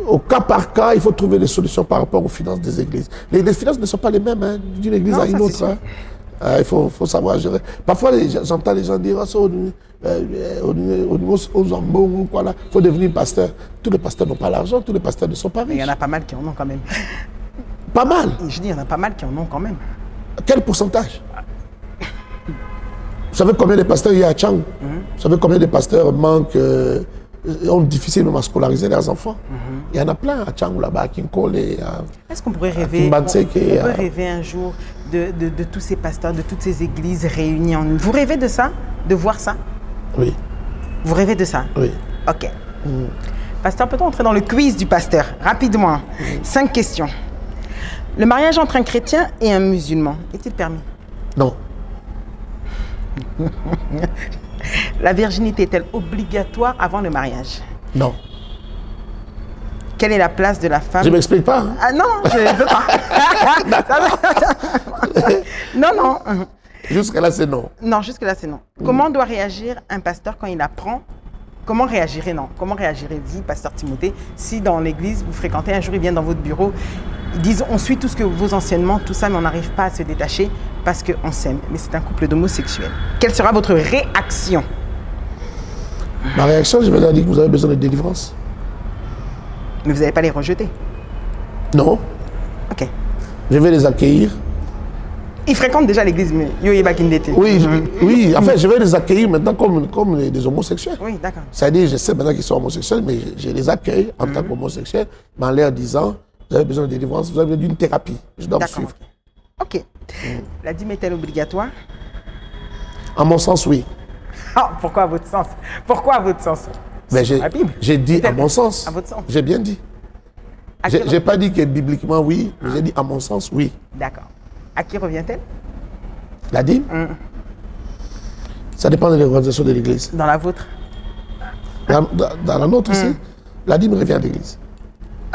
au cas par cas, il faut trouver des solutions par rapport aux finances des églises. Les finances ne sont pas les mêmes d'une église à une autre. Il faut savoir gérer. Parfois, j'entends les gens dire il faut devenir pasteur. Tous les pasteurs n'ont pas l'argent, tous les pasteurs ne sont pas riches. Il y en a pas mal qui en ont quand même. Pas mal? Je dis, il y en a pas mal qui en ont quand même. Quel pourcentage? Vous savez combien de pasteurs il y a à Tchang? Vous savez combien de pasteurs ont difficilement à scolariser leurs enfants? Il y en a plein à Tchang, là-bas, à Kinkole. Est-ce qu'on pourrait rêver, rêver un jour de tous ces pasteurs, de toutes ces églises réunies en une? Vous rêvez de ça? De voir ça? Oui. Vous rêvez de ça? Oui. Ok. Pasteur, peut-on entrer dans le quiz du pasteur? Rapidement. 5 questions. Le mariage entre un chrétien et un musulman est-il permis? Non. La virginité est-elle obligatoire avant le mariage? Non. Quelle est la place de la femme? Je ne m'explique pas. Hein. Ah non, je ne veux pas. Non, non. Jusque-là, c'est non. Non, jusque-là, c'est non. Comment doit réagir un pasteur quand il apprend? Comment réagirez-vous, pasteur Timothée, si dans l'église, vous fréquentez un jour, ils viennent dans votre bureau, ils disent, on suit tout ce que vos enseignements, tout ça, mais on n'arrive pas à se détacher parce qu'on s'aime. Mais c'est un couple d'homosexuels. Quelle sera votre réaction? Ma réaction, je vais leur dire que vous avez besoin de délivrance. Mais vous n'allez pas les rejeter? Non. Ok. Je vais les accueillir. Ils fréquentent déjà l'église, mais Yoye Bakindete. Oui, oui, en fait, je vais les accueillir maintenant comme des homosexuels. Oui, d'accord. C'est-à-dire, je sais maintenant qu'ils sont homosexuels, mais je les accueille en tant qu'homosexuels, mais en leur disant, vous avez besoin de délivrance, vous avez besoin d'une thérapie. Je dois vous suivre. Ok. La dîme est-elle obligatoire? À mon sens, oui. Ah, pourquoi à votre sens? Pourquoi à votre sens? Mais j'ai dit à mon sens. À votre sens. J'ai bien dit. Je n'ai pas dit que bibliquement oui, mais j'ai dit à mon sens oui. D'accord. À qui revient-elle? La dîme? Ça dépend de l'organisation de l'église. Dans la vôtre? Dans la nôtre aussi, la dîme revient à l'église.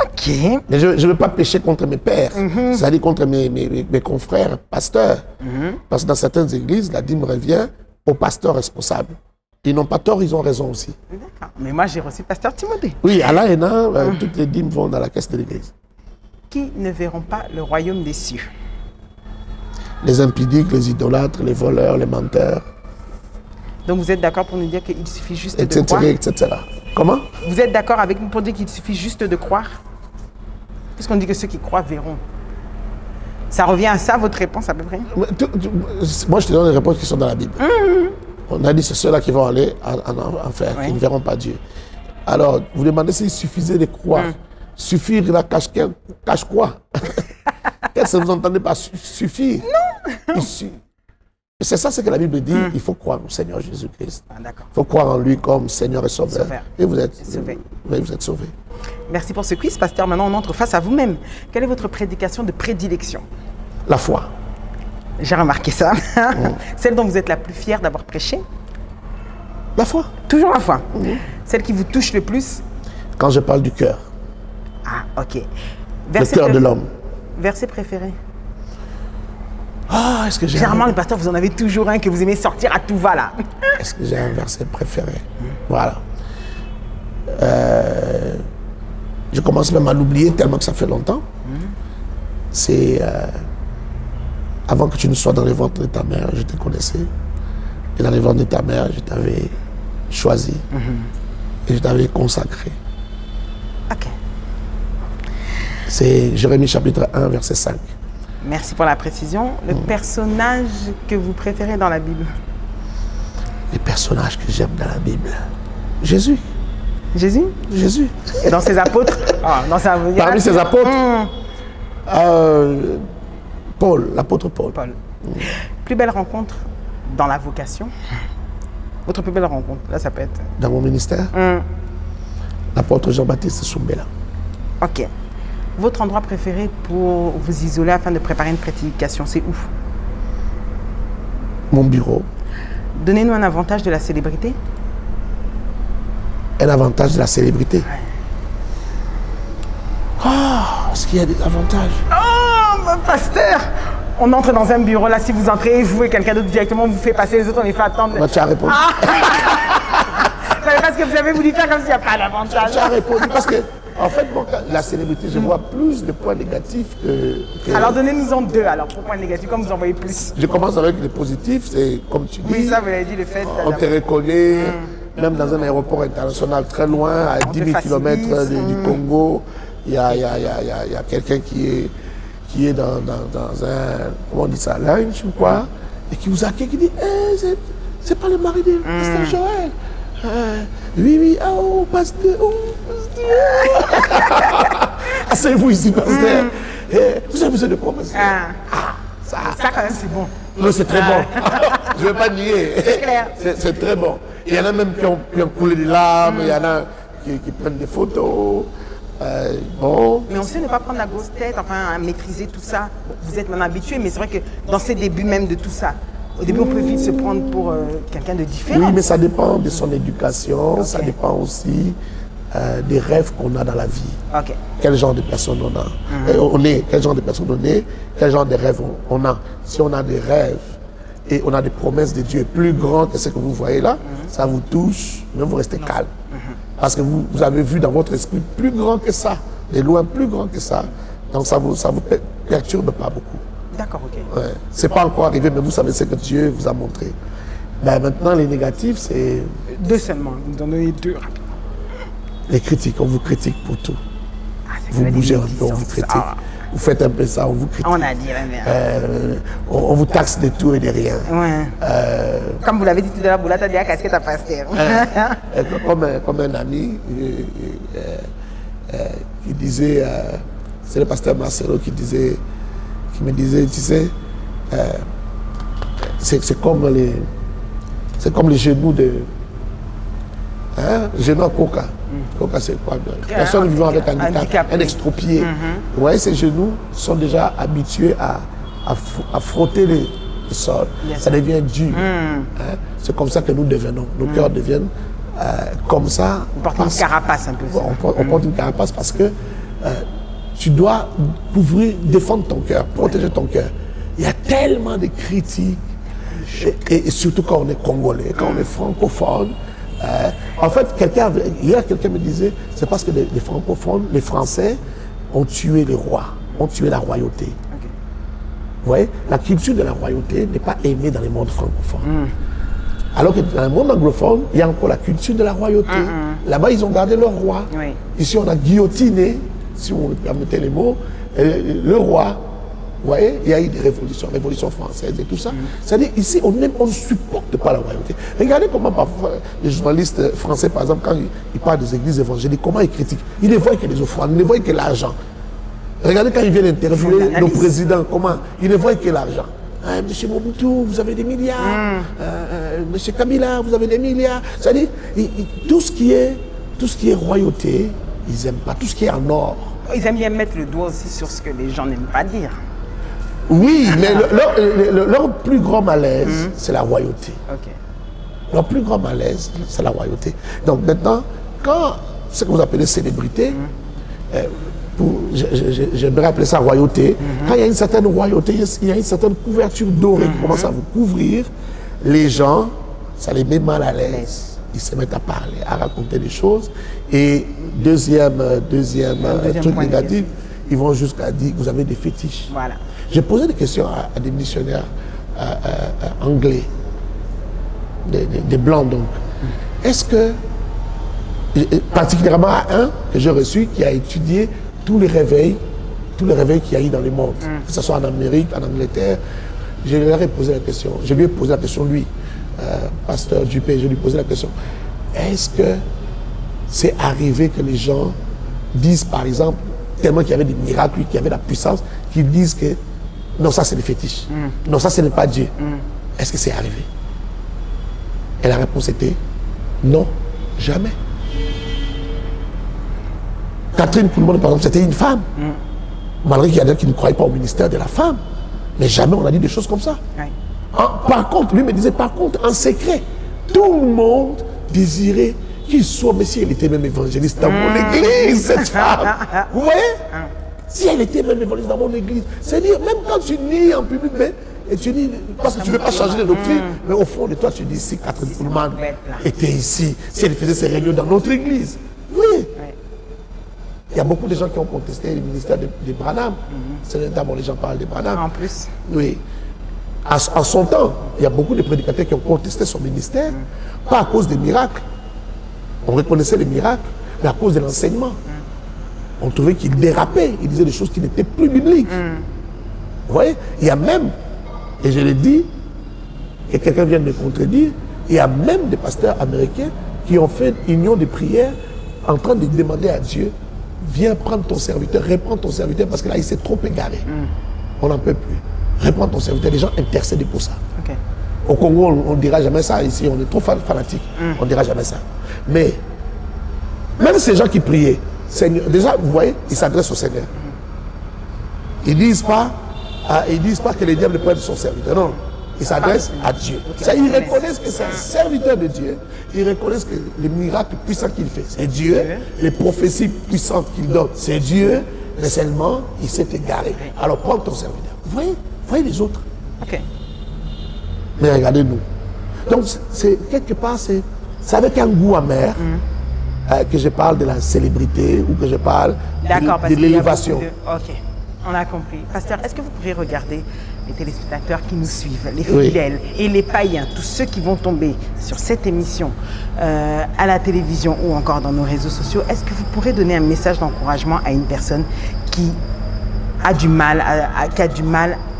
Ok. Mais je ne veux pas pécher contre mes pères, c'est-à-dire contre mes confrères pasteurs. Parce que dans certaines églises, la dîme revient aux pasteurs responsables. Ils n'ont pas tort, ils ont raison aussi. D'accord. Mais moi, j'ai reçu pasteur Timothée. Oui, à l'ANA, toutes les dîmes vont dans la caisse de l'église. Qui ne verront pas le royaume des cieux? Les impudiques, les idolâtres, les voleurs, les menteurs. Donc vous êtes d'accord pour nous dire qu'il suffit juste etc., de croire? etc. Comment? Vous êtes d'accord avec nous pour dire qu'il suffit juste de croire? Puisqu'on dit que ceux qui croient verront. Ça revient à ça, votre réponse à peu près? Moi, je te donne les réponses qui sont dans la Bible. On a dit c'est ceux-là qui vont aller en enfer, qui ne verront pas Dieu. Alors, vous demandez s'il suffisait de croire. Suffire, la cache quoi? Qu'est-ce que vous entendez par suffire? Non. C'est ça ce que la Bible dit. Il faut croire au Seigneur Jésus-Christ. Ah, d'accord. Il faut croire en lui comme Seigneur et Sauveur. Et vous êtes sauvé. Vous êtes sauvé. Merci pour ce quiz, pasteur. Maintenant, on entre face à vous-même. Quelle est votre prédication de prédilection? La foi. J'ai remarqué ça. Celle dont vous êtes la plus fière d'avoir prêché? La foi. Toujours la foi. Celle qui vous touche le plus? Quand je parle du cœur. Ah, ok. Le cœur de l'homme. Verset préféré? Ah, est-ce que j'ai Généralement, les pasteurs, vous en avez toujours un que vous aimez sortir à tout va là. Est-ce que j'ai un verset préféré? Voilà. Je commence même à l'oublier tellement que ça fait longtemps. C'est avant que tu ne sois dans les ventres de ta mère, je te connaissais. Et dans les ventres de ta mère, je t'avais choisi. Et je t'avais consacré. Ok. C'est Jérémie chapitre 1, verset 5. Merci pour la précision. Le personnage que vous préférez dans la Bible? Les personnages que j'aime dans la Bible. Jésus. Jésus? Jésus. Et dans ses apôtres? Parmi ses apôtres, Paul, l'apôtre Paul. Plus belle rencontre dans la vocation? Votre plus belle rencontre, là ça peut être... Dans mon ministère? L'apôtre Jean-Baptiste Soumbela. Ok. Votre endroit préféré pour vous isoler afin de préparer une prédication, c'est où? Mon bureau. Donnez-nous un avantage de la célébrité. Un avantage de la célébrité? Est-ce qu'il y a des avantages? Oh, pasteur! On entre dans un bureau, là, si vous entrez, vous et quelqu'un d'autre directement vous fait passer, les autres, on les fait attendre. Moi, tu as répondu. Parce que vous avez voulu faire comme s'il n'y a pas d'avantage. Tu as répondu parce que, en fait, la célébrité, je vois plus de points négatifs que... Alors, donnez-nous-en deux, alors, pour points négatifs, comme vous en voyez plus. Je commence avec les positifs, c'est comme tu dis... Oui, ça, vous l'avez dit, le fait... On te reconnaît, même dans un aéroport international très loin, à 10 000 km du Congo, il y a quelqu'un qui est dans un, comment on dit ça, lunch ou quoi, et qui vous accueille, qui dit c'est pas le mari de pasteur Joël. Oui, oh, pasteur, asseyez-vous ici, pasteur. Vous avez besoin de quoi, pasteur? Ça, quand même, c'est bon. Non, c'est très bon. Je ne vais pas nier. C'est clair. C'est très bon. Il y en a même qui ont coulé des larmes, il y en a qui prennent des photos. Bon. Mais on sait ne pas prendre la grosse tête, enfin, à maîtriser tout ça. Vous êtes maintenant habitué, mais c'est vrai que dans ces débuts même de tout ça, Au début, on peut vite se prendre pour quelqu'un de différent. Oui, mais ça dépend de son éducation, ça dépend aussi des rêves qu'on a dans la vie. Ok. Quel genre de personne on a. On est, quel genre de personne on est, quel genre de rêves on a. Si on a des rêves et on a des promesses de Dieu plus grandes que ce que vous voyez là, ça vous touche, mais vous restez calme. Parce que vous avez vu dans votre esprit plus grand que ça, de loin plus grand que ça. Donc ça vous perturbe pas beaucoup. D'accord, ok. Ouais. C'est pas encore arrivé, mais vous savez ce que Dieu vous a montré. Ben, maintenant, les négatifs, c'est... Deux seulement, vous me donnez deux rapidement. Les critiques, on vous critique pour tout. Ah, c'est Vous que bougez un des peu, on vous réticences. critique. Ah. Vous faites un peu ça, on vous critique. On a dit la merde. On vous taxe de tout et de rien. Ouais. Comme vous l'avez dit tout à l'heure, Boulata dit la casquette à pasteur. Comme un ami qui disait, c'est le pasteur Marcelo qui me disait, tu sais, c'est comme les genoux de... Hein, genoux à Coca. Coca, c'est quoi? Personne vivant avec un handicap, un extropié. Vous voyez, ces genoux sont déjà habitués à frotter le sol. Ça devient dur. Hein? C'est comme ça que nous devenons. Nos cœurs deviennent comme ça. On porte une carapace un peu. On porte une carapace parce que tu dois couvrir, défendre ton cœur, protéger ton cœur. Il y a tellement de critiques, et surtout quand on est congolais, quand on est francophone. En fait, hier, quelqu'un me disait, c'est parce que les francophones, les Français, ont tué les rois, ont tué la royauté. Okay. Vous voyez, la culture de la royauté n'est pas aimée dans les mondes francophones. Alors que dans le monde anglophone, il y a encore la culture de la royauté. Là-bas, ils ont gardé leur roi. Oui. Ici, on a guillotiné, si vous me permettez les mots, le roi. Vous voyez, il y a eu des révolutions françaises et tout ça. C'est-à-dire, ici, on ne supporte pas la royauté. Regardez comment parfois les journalistes français, par exemple, quand ils parlent des églises évangéliques, comment ils critiquent. Ils ne voient que les offrandes, ils ne voient que l'argent. Regardez quand ils viennent interviewer nos présidents, comment ils ne voient que l'argent. Monsieur Mobutu, vous avez des milliards. Monsieur Kabila, vous avez des milliards. C'est-à-dire, tout ce qui est royauté, ils n'aiment pas. Tout ce qui est en or. Ils aiment bien mettre le doigt aussi sur ce que les gens n'aiment pas dire. Oui, mais leur plus grand malaise, c'est la royauté. Okay. Leur plus grand malaise, c'est la royauté. Donc maintenant, quand ce que vous appelez célébrité, j'aimerais appeler ça royauté, quand il y a une certaine royauté, il y a une certaine couverture dorée qui commence à vous couvrir, les gens, ça les met mal à l'aise. Ils se mettent à parler, à raconter des choses. Et deuxième truc négatif, ils vont jusqu'à dire que vous avez des fétiches. Voilà. J'ai posé des questions à des missionnaires anglais, des blancs donc. Est-ce que, particulièrement à un que j'ai reçu, qui a étudié tous les réveils qu'il y a eu dans le monde, que ce soit en Amérique, en Angleterre, je leur ai posé la question. Je lui ai posé la question, lui, pasteur Dupé, je lui ai posé la question. Est-ce que c'est arrivé que les gens disent, par exemple, tellement qu'il y avait des miracles, qu'il y avait la puissance, qu'ils disent que non, ça c'est des fétiches. Non, ça ce n'est pas Dieu. Est-ce que c'est arrivé? Et la réponse était non, jamais. Catherine Coulomb, par exemple, c'était une femme. Malgré qu'il y a des gens qui ne croyaient pas au ministère de la femme. Mais jamais on a dit des choses comme ça. Oui. Par contre, lui me disait, par contre, en secret, tout le monde désirait qu'il soit, mais si elle était même évangéliste dans mon église, cette femme. Vous voyez? Si elle était même évangéliste dans mon église. C'est-à-dire, même quand tu lis en public, et tu dis, parce que tu ne veux pas changer de doctrine, mais au fond de toi, tu dis, si Catherine Kuhlman était ici, si elle faisait ses réunions dans notre église. Vous voyez? Il y a beaucoup de gens qui ont contesté le ministère de Branham. C'est notamment les gens parlent de Branham. En plus. Oui. En son temps, il y a beaucoup de prédicateurs qui ont contesté son ministère, pas à cause des miracles. On reconnaissait les miracles, mais à cause de l'enseignement. On trouvait qu'il dérapait, il disait des choses qui n'étaient plus bibliques. Vous voyez? Il y a même, et je l'ai dit, et quelqu'un vient de me contredire, il y a même des pasteurs américains qui ont fait une union de prière en train de demander à Dieu, viens prendre ton serviteur, reprends ton serviteur, parce que là, il s'est trop égaré. On n'en peut plus. Reprends ton serviteur. Les gens intercèdent pour ça. Okay. Au Congo, on ne dira jamais ça. Ici, on est trop fanatiques. On ne dira jamais ça. Mais, même ces gens qui priaient, Seigneur, déjà, vous voyez, ils s'adressent au Seigneur. Ils ne disent pas que les diables prennent son serviteur. Non. Il s'adresse à Dieu. Ils reconnaissent que c'est un serviteur de Dieu. Ils reconnaissent que les miracles puissants qu'il fait, c'est Dieu. Les prophéties puissantes qu'il donne, c'est Dieu. Mais seulement, il s'est égaré. Alors prends ton serviteur. Voyez les autres. Ok. Mais regardez-nous. Donc, quelque part, c'est avec un goût amer que je parle de la célébrité ou que je parle de l'élévation. Ok, on a compris. Pasteur, est-ce que vous pourriez regarder les téléspectateurs qui nous suivent, les fidèles et les païens, tous ceux qui vont tomber sur cette émission à la télévision ou encore dans nos réseaux sociaux, est-ce que vous pourrez donner un message d'encouragement à une personne qui a du mal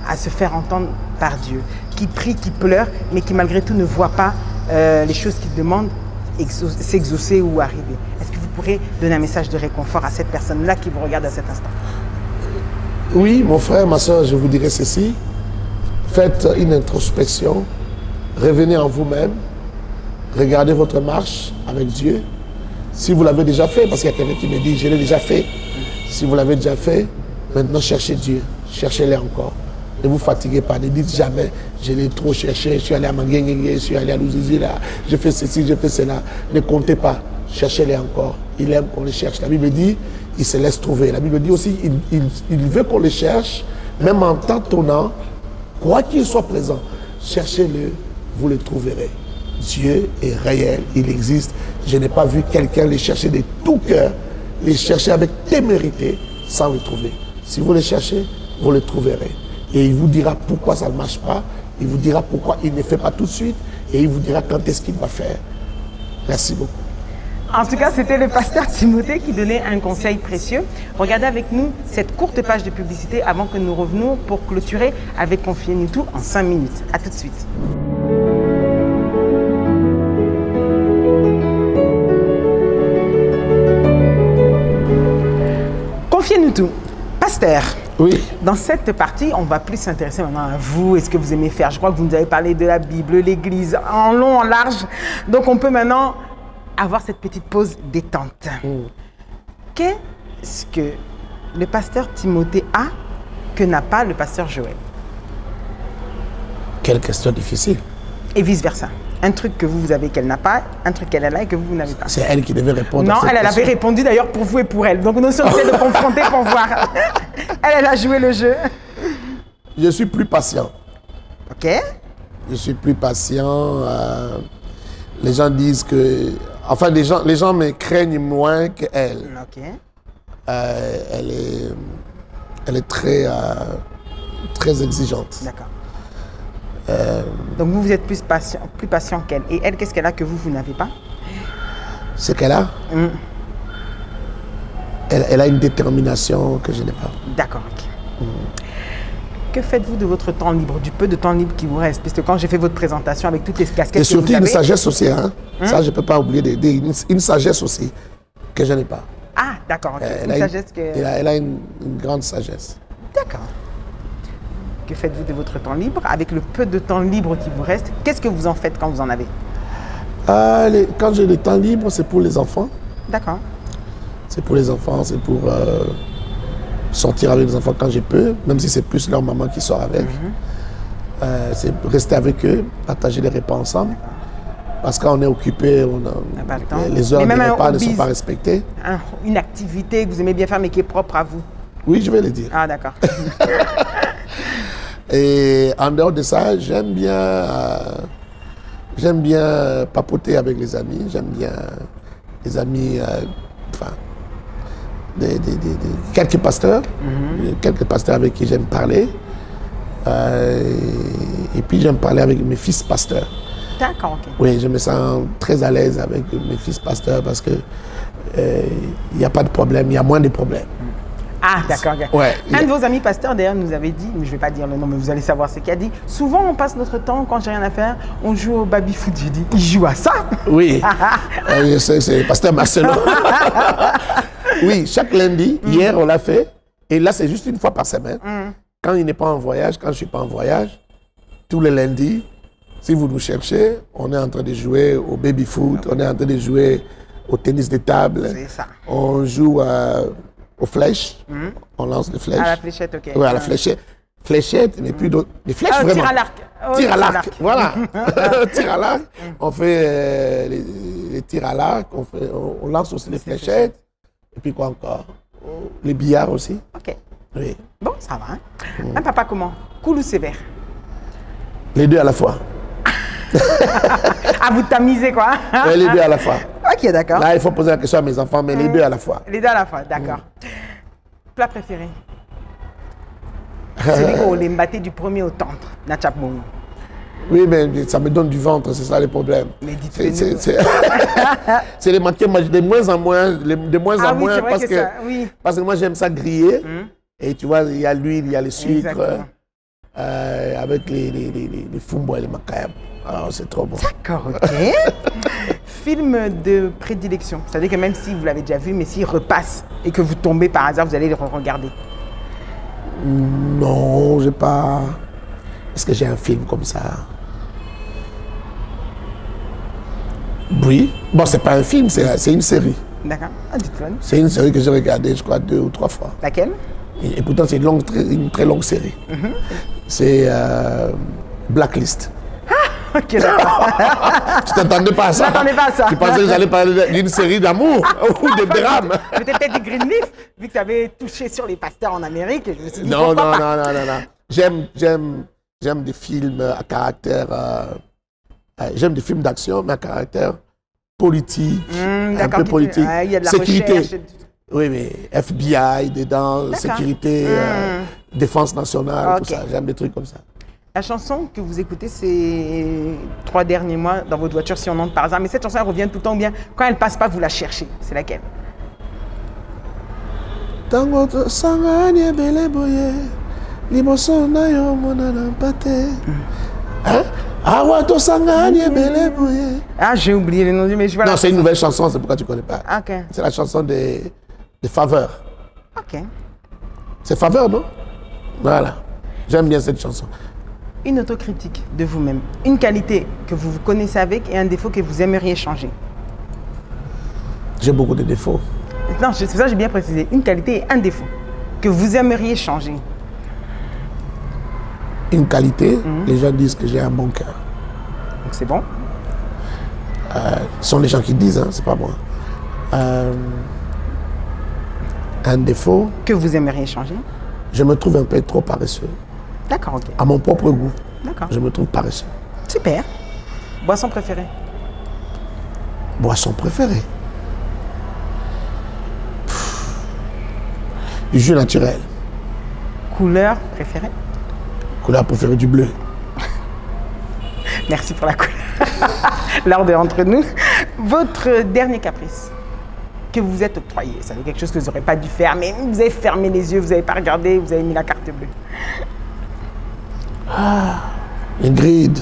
à se faire entendre par Dieu, qui prie, qui pleure, mais qui malgré tout ne voit pas les choses qu'il demande s'exaucer ou arriver? Est-ce que vous pourrez donner un message de réconfort à cette personne-là qui vous regarde à cet instant? Oui, mon frère, ma soeur, je vous dirais ceci. Faites une introspection, revenez en vous-même, regardez votre marche avec Dieu. Si vous l'avez déjà fait, parce qu'il y a quelqu'un qui me dit, je l'ai déjà fait. Si vous l'avez déjà fait, maintenant cherchez Dieu, cherchez-le encore. Ne vous fatiguez pas, ne dites jamais, je l'ai trop cherché, je suis allé à Manguengue, je suis allé à Louzizi, là, je fais ceci, je fais cela. Ne comptez pas, cherchez-le encore. Il aime qu'on le cherche. La Bible dit, il se laisse trouver. La Bible dit aussi, il veut qu'on le cherche, même en tâtonnant, quoi qu'il soit présent. Cherchez-le, vous le trouverez. Dieu est réel, il existe. Je n'ai pas vu quelqu'un le chercher de tout cœur, le chercher avec témérité, sans le trouver. Si vous le cherchez, vous le trouverez. Et il vous dira pourquoi ça ne marche pas, il vous dira pourquoi il ne fait pas tout de suite, et il vous dira quand est-ce qu'il va faire. Merci beaucoup. En tout cas, c'était le pasteur Timothée qui donnait un conseil précieux. Regardez avec nous cette courte page de publicité avant que nous revenions pour clôturer avec Confiez-nous tout en 5 minutes. A tout de suite. Confiez-nous tout. Pasteur. Oui. Dans cette partie, on va plus s'intéresser maintenant à vous et ce que vous aimez faire. Je crois que vous nous avez parlé de la Bible, l'Église, en long, en large. Donc on peut maintenant avoir cette petite pause détente. Qu'est-ce que le pasteur Timothée a que n'a pas le pasteur Joël? Quelle question difficile. Et vice-versa. Un truc que vous avez qu'elle n'a pas, un truc qu'elle a et que vous n'avez pas. C'est elle qui devait répondre. Non, à cette elle question. avait répondu d'ailleurs pour vous et pour elle. Donc nous sommes de confronter pour voir. Elle a joué le jeu. Je suis plus patient. Ok. Je suis plus patient. Les gens disent que... Enfin, les gens me craignent moins qu'elle. Ok. Elle est très, très exigeante. D'accord. Donc vous êtes plus patient qu'elle. Et elle, qu'est-ce qu'elle a que vous n'avez pas? Ce qu'elle a, elle a une détermination que je n'ai pas. D'accord. Ok. Que faites-vous de votre temps libre, du peu de temps libre qui vous reste? Parce que quand j'ai fait votre présentation avec toutes les casquettes Et surtout que vous avez... une sagesse aussi. Hein? Ça, je ne peux pas oublier de dire une sagesse aussi que je n'ai pas. Ah, d'accord. Okay. Une sagesse que... Elle a une grande sagesse. D'accord. Que faites-vous de votre temps libre? Avec le peu de temps libre qui vous reste, qu'est-ce que vous en faites quand vous en avez? Quand j'ai le temps libre, c'est pour les enfants. D'accord. C'est pour les enfants, c'est pour sortir avec les enfants quand je peux, même si c'est plus leur maman qui sort avec. C'est rester avec eux, partager les repas ensemble. Parce que quand on est occupé, les heures de repas ne sont pas respectées. Une activité que vous aimez bien faire mais qui est propre à vous? Oui, je vais le dire. Ah, d'accord. Et en dehors de ça, j'aime bien papoter avec les amis. J'aime bien les amis, quelques pasteurs, avec qui j'aime parler. Et puis j'aime parler avec mes fils pasteurs. D'accord, ok. Oui, je me sens très à l'aise avec mes fils pasteurs parce que il n'y a pas de problème, il y a moins de problèmes. Ah, d'accord. Ouais, un de vos amis pasteurs, d'ailleurs, nous avait dit, mais je ne vais pas dire le nom, mais vous allez savoir ce qu'il a dit. Souvent, on passe notre temps, quand j'ai rien à faire, on joue au baby-foot. J'ai dit, il joue à ça? Oui, je sais, c'est pasteur Marcelo. Oui, chaque lundi, hier, on l'a fait. Et là, c'est juste une fois par semaine. Quand il n'est pas en voyage, quand je ne suis pas en voyage, tous les lundis, si vous nous cherchez, on est en train de jouer au baby-foot, on est en train de jouer au tennis de table. C'est ça. On joue aux flèches, on lance des flèches. À la fléchette, ok. Oui, à la fléchette. Fléchette, mais plus d'autres. Des flèches, vraiment. Tir à l'arc. Oh, tir à l'arc. Voilà. Tir à l'arc. On fait les tirs à l'arc. On lance aussi les fléchettes. Et puis quoi encore? Les billards aussi. Ok. Oui. Bon, ça va. Hein? Un papa comment? Cool ou sévère? Les deux à la fois. Ah, vous tamisez quoi? Ouais, les deux à la fois. Ok, d'accord. Là, il faut poser la question à mes enfants, mais les deux à la fois. Les deux à la fois, d'accord. Plat préféré? Celui qu'on l'embatté du premier au tendre, Nachap Bongo. Oui, mais ça me donne du ventre, c'est ça le problème. Mais c'est les manqués de moins en moins, parce, que, parce que moi j'aime ça griller. Et tu vois, il y a l'huile, il y a le sucre, avec les fumbo et les macayam. Alors c'est trop bon. D'accord, ok. Film de prédilection, c'est-à-dire que même si vous l'avez déjà vu, mais s'il repasse et que vous tombez par hasard, vous allez le regarder. Non, j'ai pas. Est-ce que j'ai un film comme ça? Oui. Bon, c'est pas un film, c'est une série. D'accord. Ah, dites-le. C'est une série que j'ai regardée, je crois, 2 ou 3 fois. Laquelle? Et pourtant, c'est une très longue série. C'est Blacklist. Ah, ok, d'accord. Tu t'attendais pas à ça? Je m'attendais pas à ça. Tu pensais que j'allais parler d'une série d'amour ou de drame? Peut-être du Greenleaf, vu que tu avais touché sur les pasteurs en Amérique. Je me suis dit, non. J'aime des films à caractère... j'aime des films d'action, mais à caractère politique, un peu politique. Il y a de la sécurité. recherche. Oui, mais FBI dedans, sécurité, défense nationale, tout ça. J'aime des trucs comme ça. La chanson que vous écoutez ces 3 derniers mois dans votre voiture, si on entre par hasard, mais cette chanson, elle revient tout le temps bien. Quand elle passe pas, vous la cherchez. C'est laquelle? Tango sangani bele boye, liboso na yo monana pate. Hein? Ah, j'ai oublié le nom du mais je vois. Non, c'est une nouvelle chanson, c'est pourquoi tu ne connais pas. Ok. C'est la chanson de Faveur. Ok. C'est Faveur, non? Voilà. J'aime bien cette chanson. Une autocritique de vous-même. Une qualité que vous vous connaissez avec et un défaut que vous aimeriez changer. J'ai beaucoup de défauts. Non, c'est ça que j'ai bien précisé. Une qualité et un défaut que vous aimeriez changer. Une qualité, les gens disent que j'ai un bon cœur. Donc c'est bon. Ce sont les gens qui disent, hein, c'est pas moi. Un défaut. Que vous aimeriez changer. Je me trouve un peu trop paresseux. D'accord, ok. À mon propre goût. D'accord. Je me trouve paresseux. Super. Boisson préférée. Boisson préférée. Du jus naturel. Couleur préférée. Couleur préférée du bleu. Merci pour la couleur. L'ordre est entre nous. Votre dernier caprice que vous vous êtes octroyé, ça veut dire quelque chose que vous n'aurez pas dû faire, mais vous avez fermé les yeux, vous n'avez pas regardé, vous avez mis la carte bleue. Ah, Ingrid,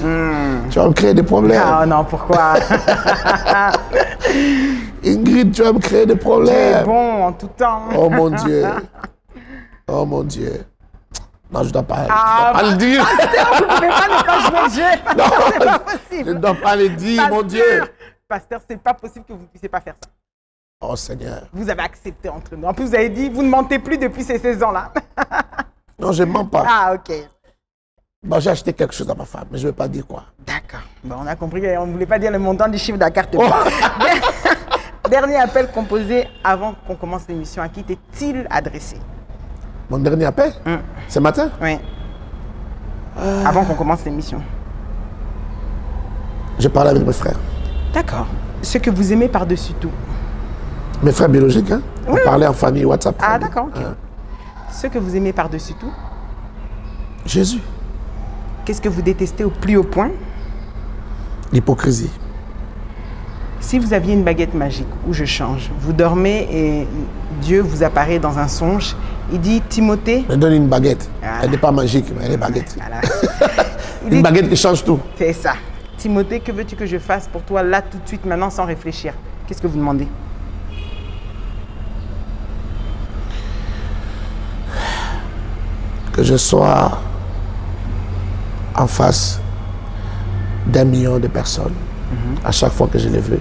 tu vas me créer des problèmes. Ah non, pourquoi? Ingrid, tu vas me créer des problèmes. C'est bon en tout temps. Oh mon Dieu. Oh mon Dieu. Non, je ne dois pas, le dire. Pasteur, vous ne pouvez pas ne pas jouer le jeu. Pasteur, c'est pas possible. Je ne dois pas le dire, Pasteur, mon Dieu. Pasteur, c'est pas possible que vous ne puissiez pas faire ça. Oh Seigneur. Vous avez accepté entre nous. En plus, vous avez dit, vous ne mentez plus depuis ces 16 ans-là. Non, je ne mens pas. Ah, ok. Bon, j'ai acheté quelque chose à ma femme, mais je ne vais pas dire quoi. D'accord. Bon, on a compris qu'on ne voulait pas dire le montant du chiffre de la carte. Dernier appel composé avant qu'on commence l'émission. À qui t'est-il adressé? Mon dernier appel? Ce matin? Oui. Avant qu'on commence l'émission. Je parlais avec mes frères. D'accord. Ce que vous aimez par-dessus tout. Mes frères biologiques, hein? On parlait en famille, WhatsApp. Ah, d'accord, ok. Ce que vous aimez par-dessus tout. Jésus. Qu'est-ce que vous détestez au plus haut point? L'hypocrisie. Si vous aviez une baguette magique où je change, vous dormez et Dieu vous apparaît dans un songe, il dit Timothée. Me donne une baguette. Voilà. Elle n'est pas magique, mais elle est baguette. Voilà. Une baguette qui change tout. C'est ça. Timothée, que veux-tu que je fasse pour toi là tout de suite, maintenant, sans réfléchir? Qu'est-ce que vous demandez? Que je sois en face d'1 million de personnes à chaque fois que je les veux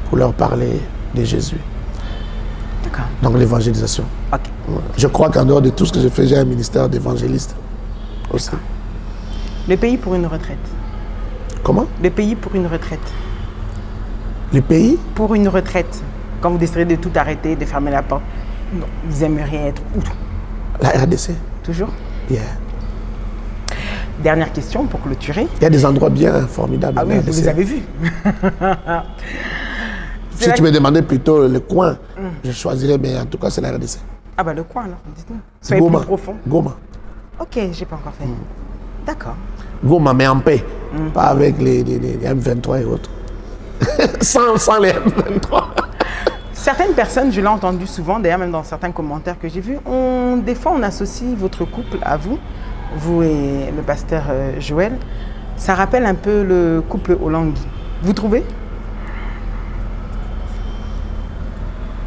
pour leur parler de Jésus. D'accord. Donc l'évangélisation. Ok. Je crois qu'en dehors de tout ce que je fais, j'ai un ministère d'évangéliste aussi. Le pays pour une retraite. Comment? Le pays pour une retraite. Le pays? Pour une retraite. Quand vous décidez de tout arrêter, de fermer la porte, vous aimeriez être où? La RDC. Toujours? Yeah. Dernière question pour clôturer. Il y a des endroits bien formidables. Ah oui, vous les avez vus. Si tu me demandais plutôt le coin, je choisirais, mais en tout cas, c'est la RDC. Ah bah le coin, alors, dites-nous. Soyez plus profond. Goma. Ok, j'ai pas encore fait. D'accord. Goma, mais en paix. Pas avec les M23 et autres. sans les M23. Certaines personnes, je l'ai entendu souvent, d'ailleurs même dans certains commentaires que j'ai vus, des fois on associe votre couple à vous, vous et le pasteur Joël. Ça rappelle un peu le couple Olangui. Vous trouvez?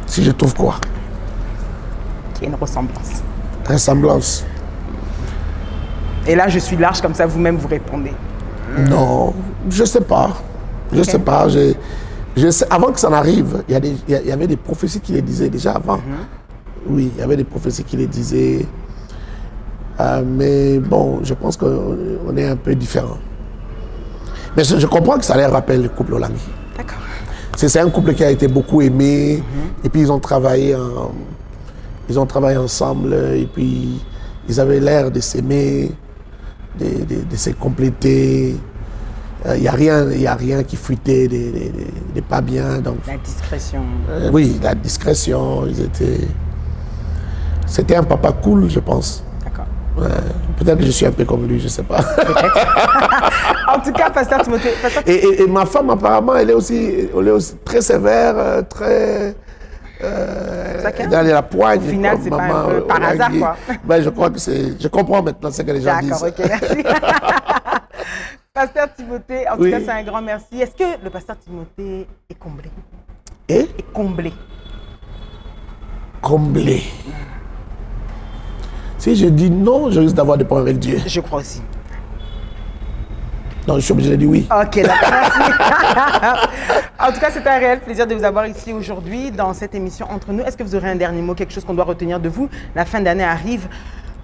Si je trouve quoi? Qu'il y a une ressemblance. Ressemblance. Et là, je suis large, comme ça, vous-même, vous répondez. Non, je sais pas. Je sais pas. Avant que ça n'arrive, il y avait des prophéties qui les disaient déjà avant. Oui, il y avait des prophéties qui les disaient. Mais bon, je pense qu'on est un peu différents. Mais je comprends que ça les rappelle le couple Olangui. D'accord. C'est un couple qui a été beaucoup aimé. Et puis ils ont travaillé ensemble. Et puis ils avaient l'air de s'aimer, de se compléter. Il n'y a rien qui fuitait, des pas bien. Donc, la discrétion. Oui, la discrétion. C'était un papa cool, je pense. D'accord. Peut-être que je suis un peu comme lui, je ne sais pas. En tout cas, pasteur Timothée. Et ma femme, apparemment, elle est aussi très sévère, très... dans la poigne. Au final, c'est pas un peu par hasard, quoi. Ben, je crois que c'est... Je comprends maintenant ce que les gens disent. D'accord, ok, merci. Pasteur Timothée, en tout cas, c'est un grand merci. Est-ce que le pasteur Timothée est comblé? Est comblé. Comblé. Si je dis non, je risque d'avoir des problèmes avec Dieu. Je crois aussi. Non, je suis obligé de dire oui. Ok, d'accord, merci. En tout cas, c'est un réel plaisir de vous avoir ici aujourd'hui dans cette émission Entre nous. Est-ce que vous aurez un dernier mot, quelque chose qu'on doit retenir de vous? La fin d'année arrive.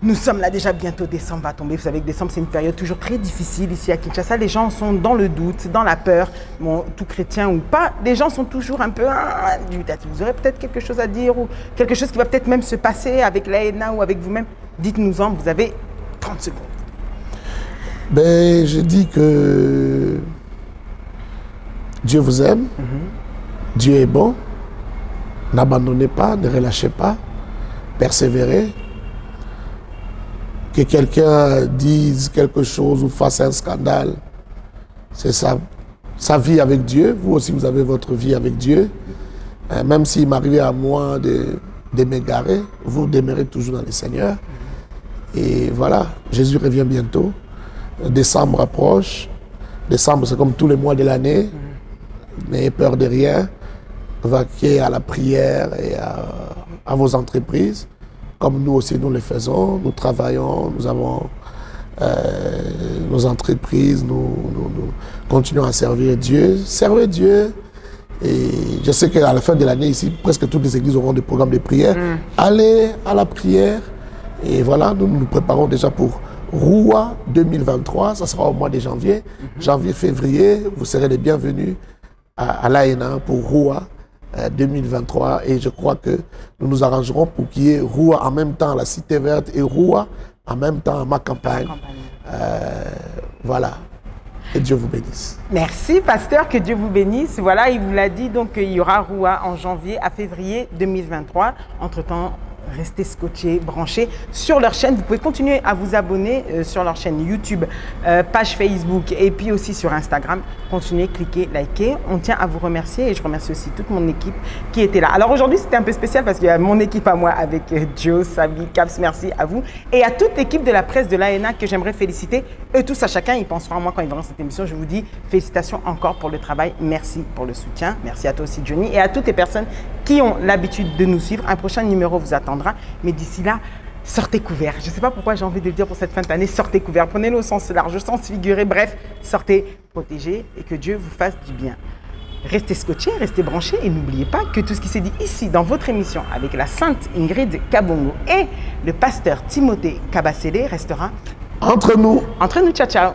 Nous sommes là déjà bientôt, décembre va tomber. Vous savez que décembre, c'est une période toujours très difficile ici à Kinshasa. Les gens sont dans le doute, dans la peur. Bon, tout chrétien ou pas, les gens sont toujours un peu dubitatifs. Vous aurez peut-être quelque chose à dire ou quelque chose qui va peut-être même se passer avec l'AENA ou avec vous-même. Dites-nous-en, vous avez 30 secondes. Ben, je dis que Dieu vous aime. Dieu est bon. N'abandonnez pas, ne relâchez pas. Persévérez. Que quelqu'un dise quelque chose ou fasse un scandale, c'est sa vie avec Dieu. Vous aussi, vous avez votre vie avec Dieu. Même s'il m'arrivait à moi de m'égarer, vous demeurez toujours dans le Seigneur. Et voilà, Jésus revient bientôt. Décembre approche. Décembre, c'est comme tous les mois de l'année. N'ayez peur de rien. Vaquez à la prière et à vos entreprises. Comme nous aussi, nous le faisons, nous travaillons, nous avons nos entreprises, nous continuons à servir Dieu. Servez Dieu. Et je sais qu'à la fin de l'année, ici, presque toutes les églises auront des programmes de prière. Allez à la prière. Et voilà, nous nous préparons déjà pour Roua 2023. Ça sera au mois de janvier. Janvier-février, vous serez les bienvenus à l'AENA pour Roua 2023 et je crois que nous nous arrangerons pour qu'il y ait Roua en même temps à la Cité Verte et Roua en même temps à ma campagne. Voilà. Que Dieu vous bénisse. Merci, pasteur, que Dieu vous bénisse. Voilà, il vous l'a dit, donc il y aura Roua en janvier à février 2023. Entre-temps, restez scotchés, branchés sur leur chaîne. Vous pouvez continuer à vous abonner sur leur chaîne YouTube, page Facebook et puis aussi sur Instagram. Continuez, cliquez, likez. On tient à vous remercier et je remercie aussi toute mon équipe qui était là. Alors aujourd'hui, c'était un peu spécial parce qu'il y a mon équipe à moi avec Joe, Sabi, Caps, merci à vous. Et à toute l'équipe de la presse de l'AENA que j'aimerais féliciter. Eux tous, à chacun, ils penseront à moi quand ils verront cette émission. Je vous dis félicitations encore pour le travail. Merci pour le soutien. Merci à toi aussi, Johnny. Et à toutes les personnes qui ont l'habitude de nous suivre. Un prochain numéro vous attendra. Mais d'ici là, sortez couverts. Je ne sais pas pourquoi j'ai envie de le dire pour cette fin d'année. Sortez couverts. Prenez-le au sens large, au sens figuré. Bref, sortez protégés et que Dieu vous fasse du bien. Restez scotchés, restez branchés et n'oubliez pas que tout ce qui s'est dit ici dans votre émission avec la sainte Ingrid Kabongo et le pasteur Timothée Kabasele restera Entre nous. Entre nous, ciao, ciao.